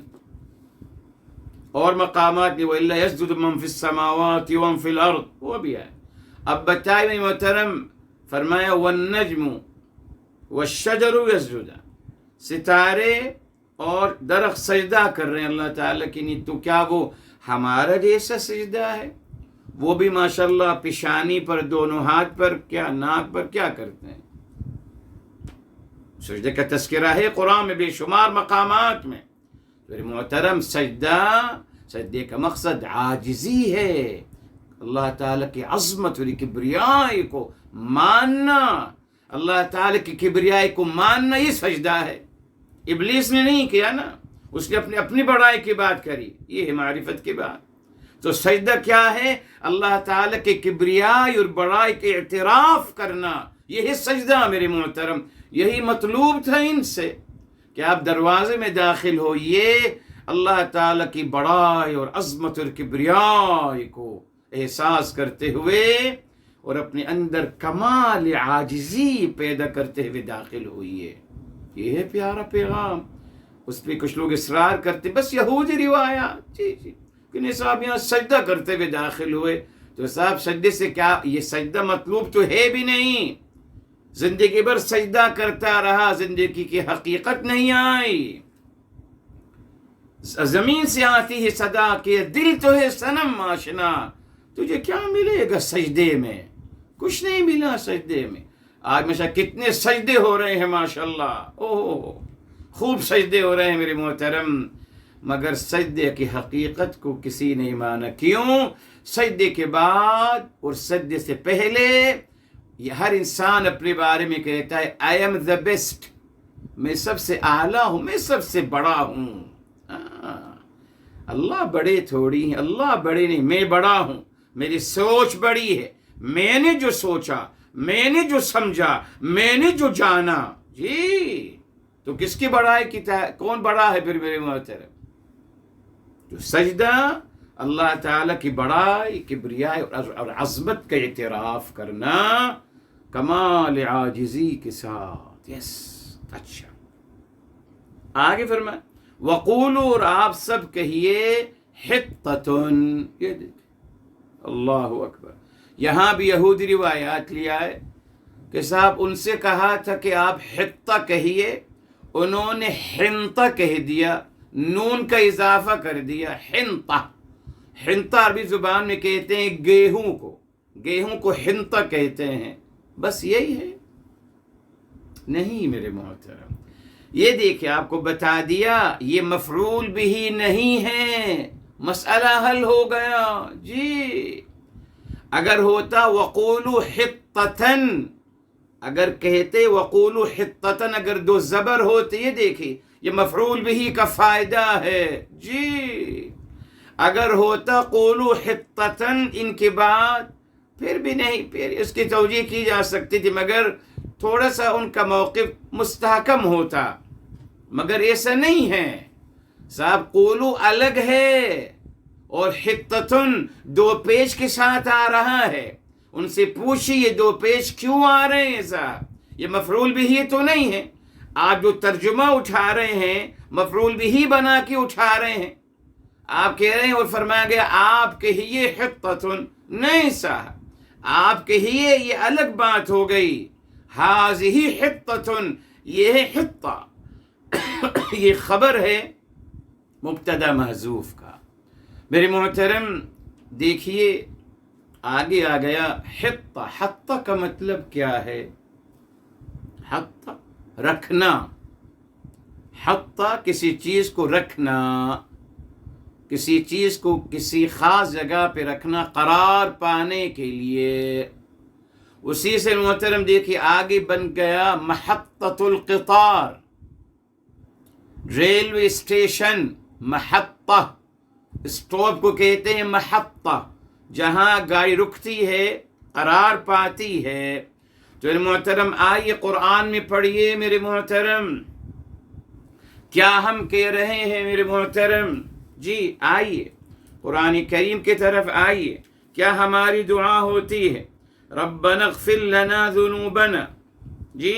اور مقامات میں وَإِلَّا يَسْجُدُ مَن فِي السَّمَاوَاتِ وَمَن فِي الْأَرْضِ، وہ بھی ہے. اب بتائیں میرے محترم، فرمایا والنجم والشجر یسجدان، ستارے اور درخت سجدہ کر رہے ہیں اللہ تعالیٰ کی، نہیں تو کیا وہ ہمارا جیسا سجدہ ہے؟ وہ بھی ماشاءاللہ پیشانی پر، دونوں ہاتھ پر، کیا ناک پر کیا کرتے ہیں. سجدے کا تذکرہ ہے قرآن میں بے شمار مقامات میں. میرے محترم سجدے کا مقصد عاجزی ہے، اللہ تعالیٰ کی عظمت اور کبریائی کو ماننا. اللہ تعالیٰ کی کبریائی کو ماننا یہ سجدہ ہے. ابلیس نے نہیں کیا نا، اس نے اپنی بڑائی کی بات کری، یہ ہے معرفت کی بات. تو سجدہ کیا ہے؟ اللہ تعالیٰ کے کبریائی اور بڑائی کے اعتراف کرنا، یہ ہے سجدہ میرے محترم. یہی مطلوب تھا ان سے کہ آپ دروازے میں داخل ہوئیے، اللہ تعالیٰ کی بڑائی اور عظمت اور کبریائی کو احساس کرتے ہوئے اور اپنے اندر کمال عاجزی پیدا کرتے ہوئے داخل ہوئیے. یہ ہے پیارا پیغام. اس پہ کچھ لوگ اصرار کرتے، بس یہودی روایات. جی کہ صاحب یہاں سجدہ کرتے ہوئے داخل ہوئے، تو صاحب سجدے سے کیا، یہ سجدہ مطلوب تو ہے بھی نہیں. زندگی بھر سجدہ کرتا رہا، زندگی کی حقیقت نہیں آئی. زمین سے آتی ہے صدا کہ دل تو ہے صنم آشنا، تجھے کیا ملے گا سجدے میں؟ کچھ نہیں ملا سجدے میں. آج ماشاء کتنے سجدے ہو رہے ہیں ماشاءاللہ، اوہ خوب سجدے ہو رہے ہیں میرے محترم، مگر سجدے کی حقیقت کو کسی نہیں مانا. کیوں؟ سجدے کے بعد اور سجدے سے پہلے یہ ہر انسان اپنے بارے میں کہتا ہے I am the best، میں سب سے اعلیٰ ہوں، میں سب سے بڑا ہوں. اللہ بڑے تھوڑی ہیں، اللہ بڑے نہیں، میں بڑا ہوں. میری سوچ بڑی ہے، میں نے جو سوچا، میں نے جو سمجھا، میں نے جو جانا. جی تو کس کی بڑائی کی کون بڑا ہے پھر میرے محترم؟ جو سجدہ اللہ تعالیٰ کی بڑائی، کبریائی اور عظمت کا اعتراف کرنا کمال عاجزی کے ساتھ. یس اچھا آگے فرمائے وقولوا، اور آپ سب کہیے حطۃ. یہ دیکھ اللہ اکبر، یہاں بھی یہودی روایات لیا ہے کہ صاحب ان سے کہا تھا کہ آپ حطہ کہیے، انہوں نے حنطہ کہہ دیا، نون کا اضافہ کر دیا، حنطہ۔ حنطہ عربی زبان میں کہتے ہیں گیہوں کو حنطہ کہتے ہیں، بس یہی ہے۔ نہیں میرے محترم، یہ دیکھیں آپ کو بتا دیا یہ مفعول بھی نہیں ہے، مسئلہ حل ہو گیا جی۔ اگر ہوتا وقولوا حطتن، اگر کہتے وقولوا حطتن، اگر دو زبر ہوتے، یہ دیکھیں یہ مفعول بھی کا فائدہ ہے جی۔ اگر ہوتا قولوا حطتن ان کے بعد، پھر بھی نہیں، پھر اس کی توجیہ کی جا سکتی تھی، مگر تھوڑا سا ان کا موقف مستحکم ہوتا، مگر ایسا نہیں ہے صاحب۔ قولو الگ ہے اور حطتن دو پیش کے ساتھ آ رہا ہے۔ ان سے پوچھیے یہ دو پیش کیوں آ رہے ہیں صاحب، یہ مفعول بھی تو نہیں ہے، آپ جو ترجمہ اٹھا رہے ہیں مفعول بھی بنا کے اٹھا رہے ہیں۔ آپ کہہ رہے ہیں اور فرمایا گیا آپ کہیے حطتن، نہیں صاحب آپ کہیے یہ الگ بات ہو گئی۔ ہاذہ حطتن، یہ ہے حطہ، یہ خبر ہے مبتدا محذوف کا۔ میرے محترم دیکھیے آگے آ گیا حطہ۔ حطہ کا مطلب کیا ہے؟ حطہ رکھنا، حطہ کسی چیز کو رکھنا، کسی چیز کو کسی خاص جگہ پہ رکھنا قرار پانے کے لیے۔ اسی سے محترم دیکھیے آگے بن گیا محطۃ القطار، ریلوے اسٹیشن، محطہ، اسٹاپ کو کہتے ہیں محطہ، جہاں گاڑی رکتی ہے، قرار پاتی ہے۔ تو میرے محترم آئیے قرآن میں پڑھیے میرے محترم، کیا ہم کہہ رہے ہیں میرے محترم؟ جی آئیے قرآن کریم کی طرف آئیے، کیا ہماری دعا ہوتی ہے ربنا اغفر لنا ذنوبنا جی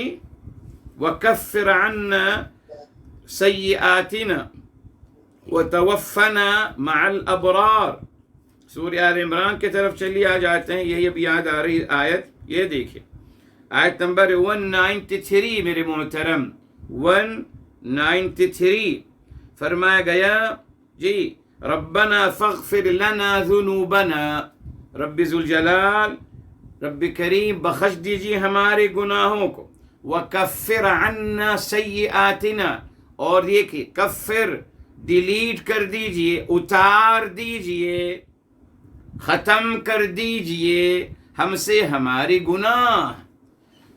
وکفر عنا سیئاتنا وتوفنا مع الابرار۔ سورہ آل عمران کی طرف چلیے، آ جاتے ہیں، یہی اب یاد آ رہی آیت، یہ دیکھیں آیت نمبر 193 میرے محترم، 193 فرمایا گیا جی ربنا فاغفر لنا ذنوبنا، رب ذوالجلال رب کریم بخش دیجیے ہمارے گناہوں کو، وکفر عنا سیئاتنا، اور یہ کہ کفر ڈیلیٹ کر دیجیے، اتار دیجیے، ختم کر دیجیے ہم سے ہمارے گناہ۔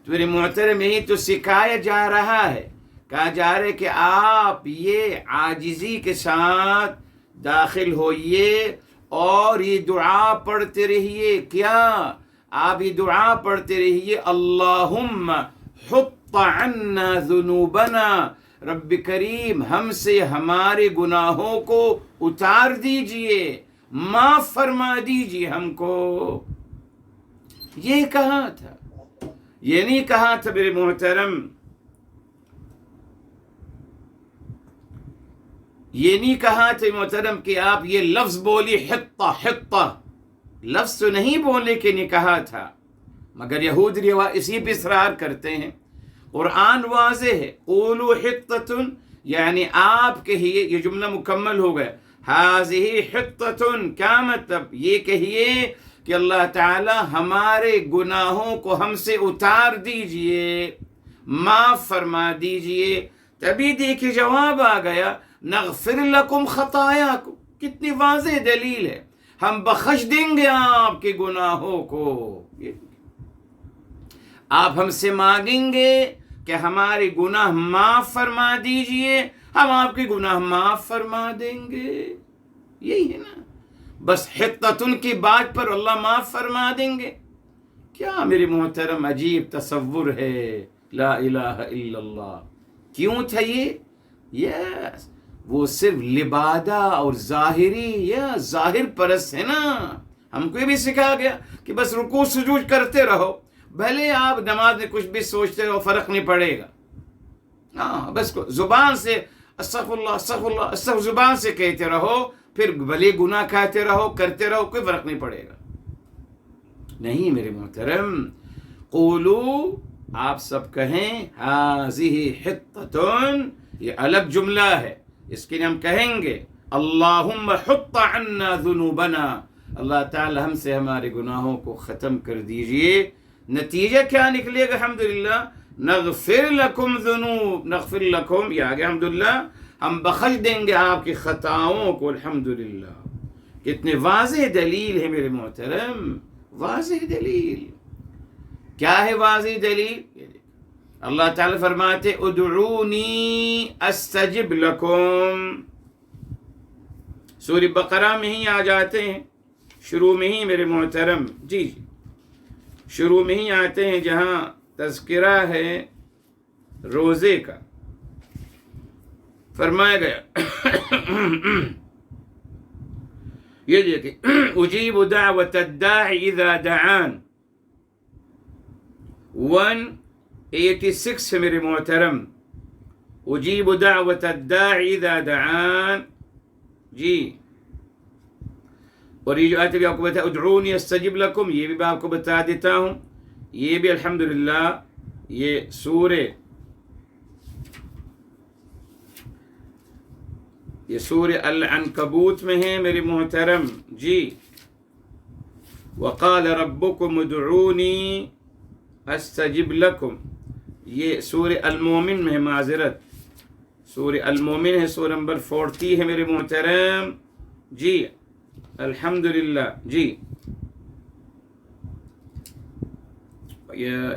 تو میرے محترم یہی تو سکھایا جا رہا ہے، کہا جا رہا ہے کہ آپ یہ عاجزی کے ساتھ داخل ہوئیے اور یہ دعا پڑھتے رہیے۔ کیا؟ آپ یہ دعا پڑھتے رہیے، اللہم حط عنا ذنوبنا، رب کریم ہم سے ہمارے گناہوں کو اتار دیجئے، معاف فرما دیجئے ہم کو۔ یہ کہا تھا، یہ نہیں کہا تھا میرے محترم، یہ نہیں کہا تھا محترم کہ آپ یہ لفظ بولی حطہ، حطہ لفظ تو نہیں بولنے کے نہیں کہا تھا، مگر یہود اسی پہ اصرار کرتے ہیں۔ قرآن واضح ہے، قولوا حطۃ، یعنی آپ کہیے، یہ جملہ مکمل ہو گیا، ہاذہ حطۃ، کیا مطلب؟ یہ کہیے کہ اللہ تعالی ہمارے گناہوں کو ہم سے اتار دیجئے، معاف فرما دیجئے۔ تبھی دیکھیے جواب آ گیا نغفر لکم خطایاکم، کتنی واضح دلیل ہے، ہم بخش دیں گے آپ کے گناہوں کو۔ آپ ہم سے مانگیں گے کہ ہمارے گناہ معاف فرما دیجئے، ہم آپ کے گناہ معاف فرما دیں گے۔ یہی ہے نا، بس حطتن کی بات پر اللہ معاف فرما دیں گے۔ کیا میرے محترم عجیب تصور ہے، لا الہ الا اللہ۔ کیوں تھا یہ؟ یس، وہ صرف لبادہ اور ظاہری یا ظاہر پرست ہے نا۔ ہم کو بھی سکھا گیا کہ بس رکوع سجود کرتے رہو، بھلے آپ نماز میں کچھ بھی سوچتے رہو، فرق نہیں پڑے گا۔ ہاں بس زبان سے استغفر اللہ استغفر اللہ استغفر، زبان سے کہتے رہو، پھر بھلے گناہ کھاتے رہو، کرتے رہو، کوئی فرق نہیں پڑے گا۔ نہیں میرے محترم، قولو آپ سب کہیں ہذہ حطۃ، یہ الگ جملہ ہے، اس کے لیے ہم کہیں گے اللہم حط عنا ذنوبنا، اللہ تعالی ہم سے ہمارے گناہوں کو ختم کر دیجئے۔ نتیجہ کیا نکلے گا؟ الحمدللہ نغفر لکم ذنوب، نغفر لکم، یہ آگے الحمدللہ ہم بخش دیں گے آپ کی خطاؤں کو۔ الحمدللہ کتنے واضح دلیل ہے میرے محترم، واضح دلیل۔ کیا ہے واضح دلیل؟ اللہ تعالی فرماتے ادعونی استجب لکم، سورہ بقرہ میں ہی آ جاتے ہیں، شروع میں ہی میرے محترم، جی شروع میں ہی آتے ہیں جہاں تذکرہ ہے روزے کا، فرمایا گیا یہ دیکھیں اجیب دعوت الداعی اذا دعان، 186 ہے میرے محترم، اجیب دعوت الداعی اذا دعان، جی۔ اور یہ جو آیت بھی آپ کو بتا ادعونی استجب لکم، یہ بھی میں آپ کو بتا دیتا ہوں، یہ بھی الحمدللہ یہ سورہ العنکبوت میں ہے میرے محترم، جی۔ وقال ربکم ادعونی استجب لکم، یہ سورہ المومن میں ہے، معذرت سورہ المومن ہے، سورہ نمبر 40 ہے میرے محترم، جی الحمدللہ، جی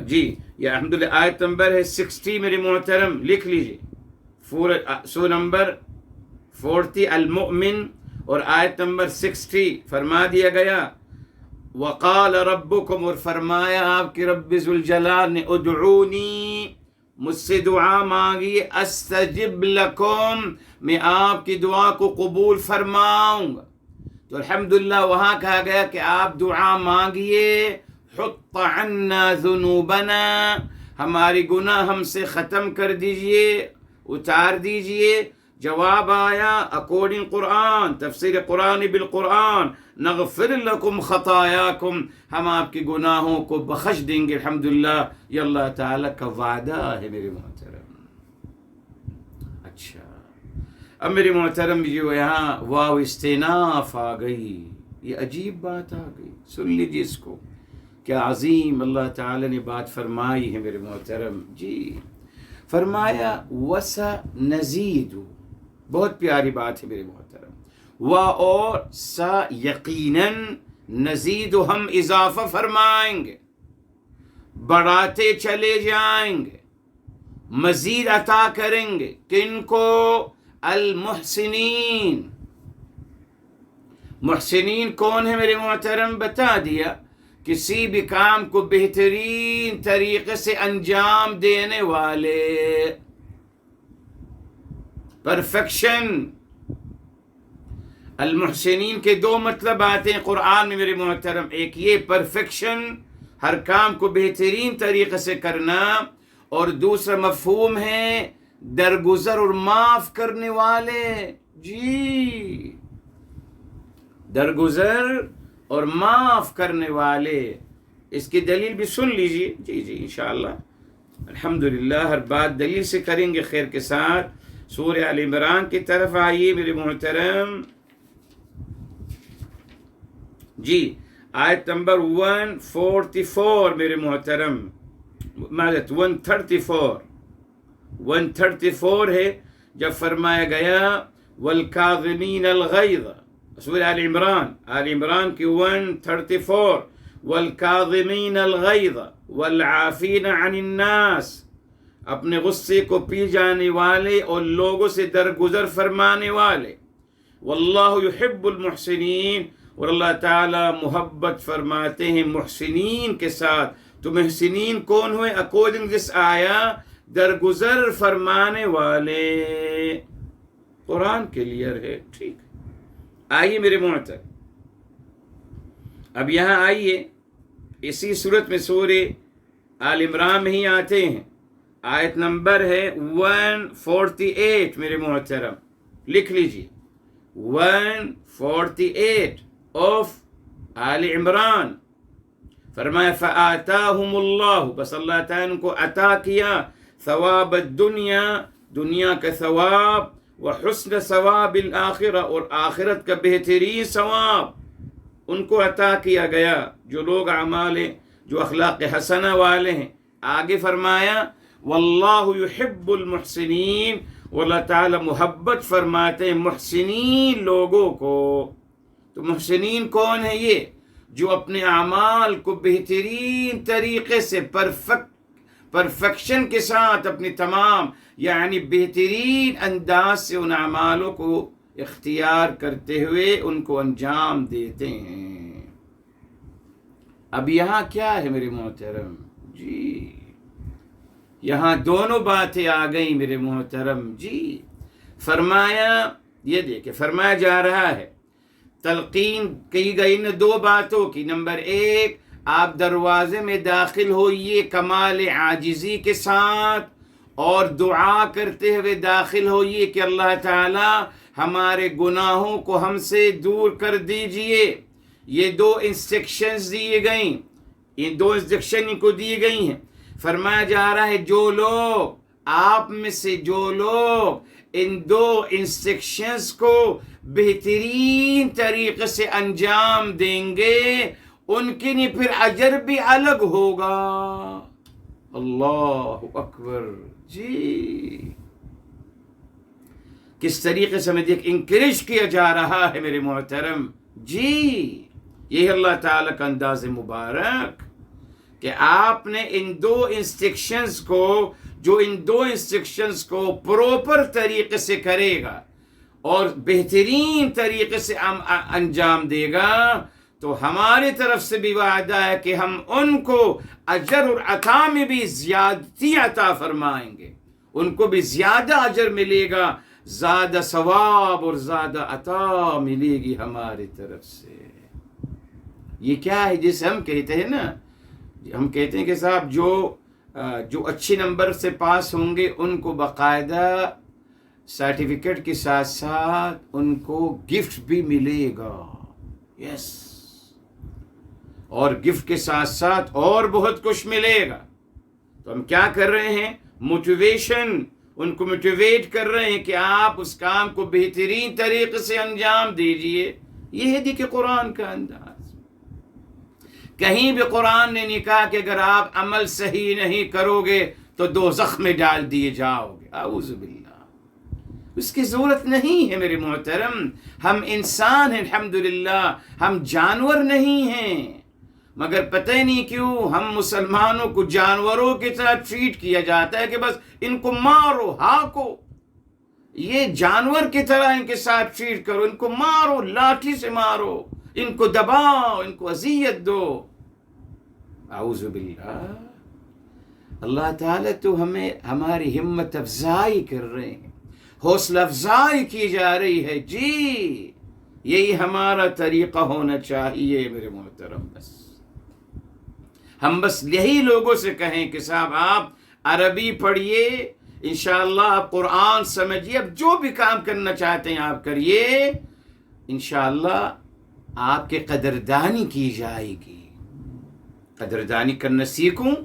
جی یہ الحمدللہ آیت نمبر ہے 60 میرے محترم، لکھ لیجئے، سورہ نمبر 40 المؤمن اور آیت نمبر 60 فرما دیا گیا وقال ربکم، اور فرمایا آپ کے رب ذوالجلال نے ادعونی، مجھ سے دعا مانگیے، استجب لکم، میں آپ کی دعا کو قبول فرماؤں گا۔ تو الحمدللہ وہاں کہا گیا کہ آپ دعا مانگیے، حط عنا ذنوبنا، ہماری گناہ ہم سے ختم کر دیجئے، اتار دیجئے۔ جواب آیا اکارڈنگ قرآن، تفسیر قرآن بالقرآن، نغفر لکم خطایاکم، ہم آپ کے گناہوں کو بخش دیں گے۔ الحمدللہ یہ اللہ تعالیٰ کا وعدہ ہے میرے محترم۔ اچھا اب میرے محترم جو یہاں واو استئناف آ گئی، یہ عجیب بات آ گئی، سن لیجیے اس کو، کیا عظیم اللہ تعالیٰ نے بات فرمائی ہے میرے محترم، جی فرمایا وَسَنَزِيدُ، بہت پیاری بات ہے میرے محترم، و اور سا یقیناً، نزید ہم اضافہ فرمائیں گے، بڑھاتے چلے جائیں گے، مزید عطا کریں گے، کن کو؟ المحسنین۔ محسنین کون ہے میرے محترم؟ بتا دیا، کسی بھی کام کو بہترین طریقے سے انجام دینے والے، پرفیکشن۔ المحسنین کے دو مطلب آتے ہیں قرآن میں میرے محترم، ایک یہ پرفیکشن، ہر کام کو بہترین طریقے سے کرنا، اور دوسرا مفہوم ہے درگزر اور معاف کرنے والے، جی درگزر اور معاف کرنے والے۔ اس کی دلیل بھی سن لیجیے، جی جی انشاءاللہ الحمدللہ ہر بات دلیل سے کریں گے خیر کے ساتھ۔ سورہ آل عمران کی طرف آئیے میرے محترم، جی آیت نمبر 144 میرے محترم، معذرت 134 ہے، جب فرمایا گیا والکاظمین الغیظ، سورہ آل عمران کی 134، والکاظمین الغیظ والعافین عن الناس، اپنے غصے کو پی جانے والے اور لوگوں سے درگزر فرمانے والے، واللہ یحب المحسنین، اور اللہ تعالی محبت فرماتے ہیں محسنین کے ساتھ۔ تو محسنین کون ہوئے؟ اکارڈنگ دس آیا درگزر فرمانے والے، قرآن کلیئر ہے، ٹھیک۔ آئیے میرے محترم، اب یہاں آئیے اسی صورت میں سورہ آل عمران میں ہی آتے ہیں، آیت نمبر ہے 148 میرے محترم، لکھ لیجیے 148 آف آل عمران، فرمایا فآتاہم اللہ، بس اللہ تعالیٰ نے ان کو عطا کیا ثواب الدنیا، دنیا کا ثواب، وحسن ثواب الآخرہ، اور آخرت کا بہترین ثواب ان کو عطا کیا گیا، جو لوگ اعمال جو اخلاق حسنہ والے ہیں۔ آگے فرمایا واللہ یحب المحسنین، اللہ تعالی محبت فرماتے ہیں محسنین لوگوں کو۔ تو محسنین کون ہے؟ یہ جو اپنے اعمال کو بہترین طریقے سے پرفیکشن کے ساتھ اپنی تمام یعنی بہترین انداز سے ان اعمالوں کو اختیار کرتے ہوئے ان کو انجام دیتے ہیں۔ اب یہاں کیا ہے میرے محترم؟ جی یہاں دونوں باتیں آ گئیں میرے محترم۔ جی فرمایا، یہ دیکھیں فرمایا جا رہا ہے، تلقین کی گئی نے دو باتوں کی۔ نمبر ایک، آپ دروازے میں داخل ہوئیے کمال عاجزی کے ساتھ اور دعا کرتے ہوئے داخل ہوئیے کہ اللہ تعالی ہمارے گناہوں کو ہم سے دور کر دیجئے۔ یہ دو انسٹرکشنز دیے گئیں، یہ دو انسٹرکشن کو دی گئی ہیں۔ فرمایا جا رہا ہے جو لوگ آپ میں سے جو لوگ ان دو انسٹرکشنز کو بہترین طریقے سے انجام دیں گے ان کے لیے پھر اجر بھی الگ ہوگا۔ اللہ اکبر۔ جی کس طریقے سے ہمیں دیکھ انکریج کیا جا رہا ہے میرے محترم۔ جی یہ اللہ تعالیٰ کا انداز مبارک کہ آپ نے ان دو انسٹرکشنز کو، جو ان دو انسٹرکشنز کو پروپر طریقے سے کرے گا اور بہترین طریقے سے انجام دے گا، تو ہماری طرف سے بھی وعدہ ہے کہ ہم ان کو اجر اور عطا میں بھی زیادتی عطا فرمائیں گے، ان کو بھی زیادہ اجر ملے گا، زیادہ ثواب اور زیادہ عطا ملے گی ہماری طرف سے۔ یہ کیا ہے جسے ہم کہتے ہیں نا، ہم کہتے ہیں کہ صاحب جو اچھے نمبر سے پاس ہوں گے ان کو باقاعدہ سرٹیفکیٹ کے ساتھ ساتھ ان کو گفٹ بھی ملے گا۔ یس، اور گفٹ کے ساتھ ساتھ اور بہت کچھ ملے گا۔ تو ہم کیا کر رہے ہیں؟ موٹیویشن، ان کو موٹیویٹ کر رہے ہیں کہ آپ اس کام کو بہترین طریقے سے انجام دیجئے۔ یہ ہے دیکھیں قرآن کا انداز۔ کہیں بھی قرآن نے نہیں کہا کہ اگر آپ عمل صحیح نہیں کرو گے تو دوزخ میں ڈال دیے جاؤ گے، اعوذ باللہ۔ اس کی ضرورت نہیں ہے میرے محترم۔ ہم انسان ہیں الحمدللہ، ہم جانور نہیں ہیں، مگر پتہ نہیں کیوں ہم مسلمانوں کو جانوروں کی طرح ٹریٹ کیا جاتا ہے کہ بس ان کو مارو ہاکو، یہ جانور کی طرح ان کے ساتھ ٹریٹ کرو، ان کو مارو، لاٹھی سے مارو، ان کو دباؤ، ان کو اذیت دو۔ اعوذ باللہ۔ اللہ تعالیٰ تو ہمیں ہماری ہمت افزائی کر رہے ہیں، حوصلہ افزائی کی جا رہی ہے۔ جی یہی ہمارا طریقہ ہونا چاہیے میرے محترم۔ بس ہم بس یہی لوگوں سے کہیں کہ صاحب آپ عربی پڑھیے، انشاءاللہ آپ قرآن سمجھیے، اب جو بھی کام کرنا چاہتے ہیں آپ کریے، انشاءاللہ آپ کے قدردانی کی جائے گی۔ قدردانی کرنا سیکھوں۔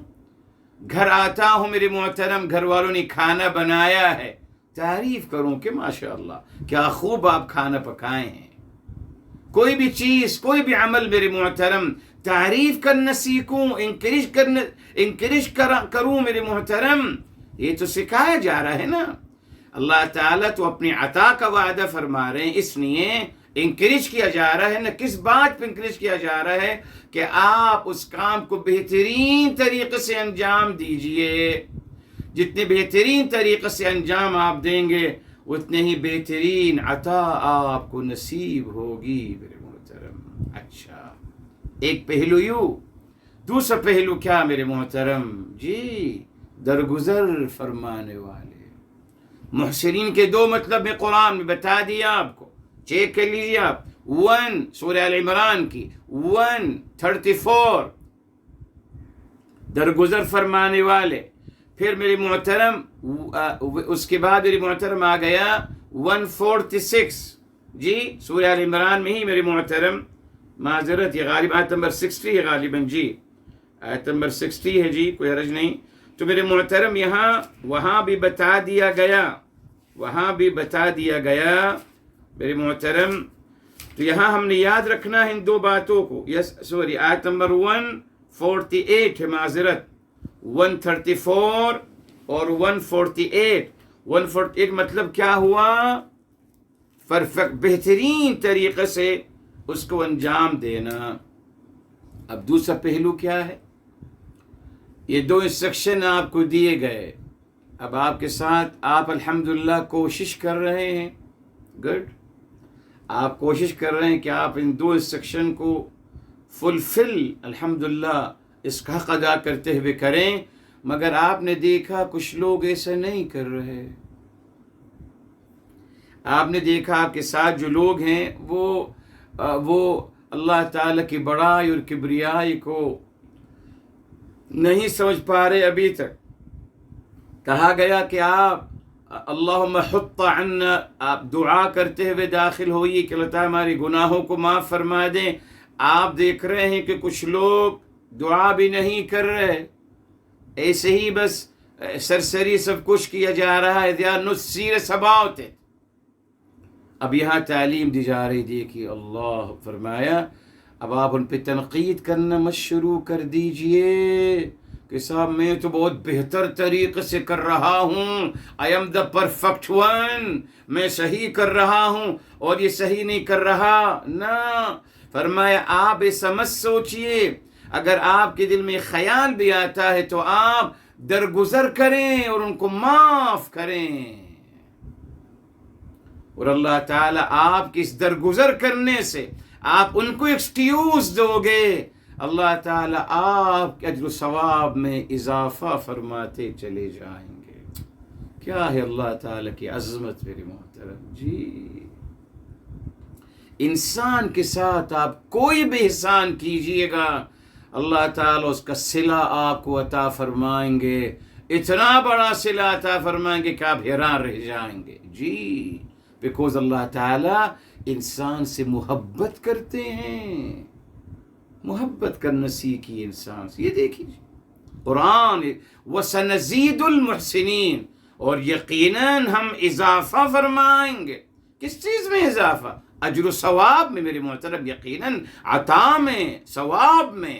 گھر آتا ہوں میرے محترم، گھر والوں نے کھانا بنایا ہے، تعریف کروں کہ ماشاءاللہ کیا خوب آپ کھانا پکائے ہیں۔ کوئی بھی چیز، کوئی بھی عمل میرے محترم تعریف کرنا سیکھوں، انکریج کروں میرے محترم۔ یہ تو سکھایا جا رہا ہے نا۔ اللہ تعالیٰ تو اپنی عطا کا وعدہ فرما رہے ہیں، اس لیے انکریج کیا جا رہا ہے نا۔ کس بات پہ انکریج کیا جا رہا ہے؟ کہ آپ اس کام کو بہترین طریقے سے انجام دیجئے۔ جتنے بہترین طریقے سے انجام آپ دیں گے اتنے ہی بہترین عطا آپ کو نصیب ہوگی میرے محترم۔ اچھا، ایک پہلو یوں، دوسرا پہلو کیا میرے محترم؟ جی درگزر فرمانے والے۔ محسنین کے دو مطلب میں قرآن میں بتا دیا آپ کو، چیک کر لیجیے آپ۔ 1 سورہ ال عمران کی 134 درگزر فرمانے والے۔ پھر میرے محترم اس کے بعد میرے محترم آ گیا 146 جی سورہ ال عمران میں ہی میرے محترم، معذرت یہ غالب آیت نمبر 60 ہے غالباً جی آیت نمبر 60 ہے جی، کوئی حرج نہیں. تو میرے محترم وہاں بھی بتا دیا گیا میرے محترم. تو یہاں ہم نے یاد رکھنا ہے ان دو باتوں کو. آیت نمبر 148 ہے، معذرت، 134 اور 148. 148 مطلب کیا ہوا؟ پرفیکٹ، بہترین طریقے سے اس کو انجام دینا. اب دوسرا پہلو کیا ہے؟ یہ 2 انسٹرکشن آپ کو دیے گئے. اب آپ کے ساتھ آپ الحمدللہ کوشش کر رہے ہیں. گڈ. آپ کوشش کر رہے ہیں کہ آپ ان 2 انسٹرکشن کو فلفل الحمدللہ اس کا حق ادا کرتے ہوئے کریں. مگر آپ نے دیکھا کچھ لوگ ایسا نہیں کر رہے. آپ نے دیکھا آپ کے ساتھ جو لوگ ہیں وہ اللہ تعالیٰ کی بڑائی اور کبریائی کو نہیں سمجھ پا رہے ابھی تک. کہا گیا کہ آپ اللہم حط عنا، آپ دعا کرتے ہوئے داخل ہوئیے کہ اللہ تعالیٰ ہمارے گناہوں کو معاف فرما دیں. آپ دیکھ رہے ہیں کہ کچھ لوگ دعا بھی نہیں کر رہے، ایسے ہی بس سرسری سب کچھ کیا جا رہا ہے. they are not serious about it. اب یہاں تعلیم دی جا رہی تھی کہ اللہ فرمایا اب آپ ان پہ تنقید کرنا مت شروع کر دیجئے کہ صاحب میں تو بہت بہتر طریقے سے کر رہا ہوں، I am the perfect one، میں صحیح کر رہا ہوں اور یہ صحیح نہیں کر رہا. نہ، فرمایا آپ ایسا مت سوچئے. اگر آپ کے دل میں خیال بھی آتا ہے تو آپ درگزر کریں اور ان کو معاف کریں. اور اللہ تعالیٰ آپ کی اس درگزر کرنے سے آپ ان کو ایکسکیوز دو گے، اللہ تعالیٰ آپ کے اجر و ثواب میں اضافہ فرماتے چلے جائیں گے. کیا ہے اللہ تعالیٰ کی عظمت میرے محترم جی. انسان کے ساتھ آپ کوئی بھی احسان کیجئے گا، اللہ تعالیٰ اس کا صلہ آپ کو عطا فرمائیں گے. اتنا بڑا صلہ عطا فرمائیں گے کہ آپ حیران رہ جائیں گے جی. بیکوز اللہ تعالیٰ انسان سے محبت کرتے ہیں. محبت کرنا سیکھیے انسان سے. یہ دیکھیے قرآن وَسَنَزِيدُ الْمُحْسِنِينَ، اور یقیناً ہم اضافہ فرمائیں گے. کس چیز میں اضافہ؟ اجر و ثواب میں میرے محترم. یقیناً عطا میں، ثواب میں.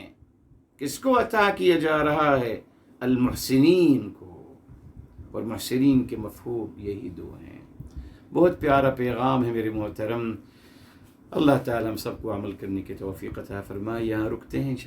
کس کو عطا کیا جا رہا ہے؟ المحسنین کو. اور محسنین کے مفہوم یہی 2 ہیں. بہت پیارا پیغام ہے میرے محترم. اللہ تعالیٰ ہم سب کو عمل کرنے کی توفیق عطا فرمائے. یہاں رکتے ہیں.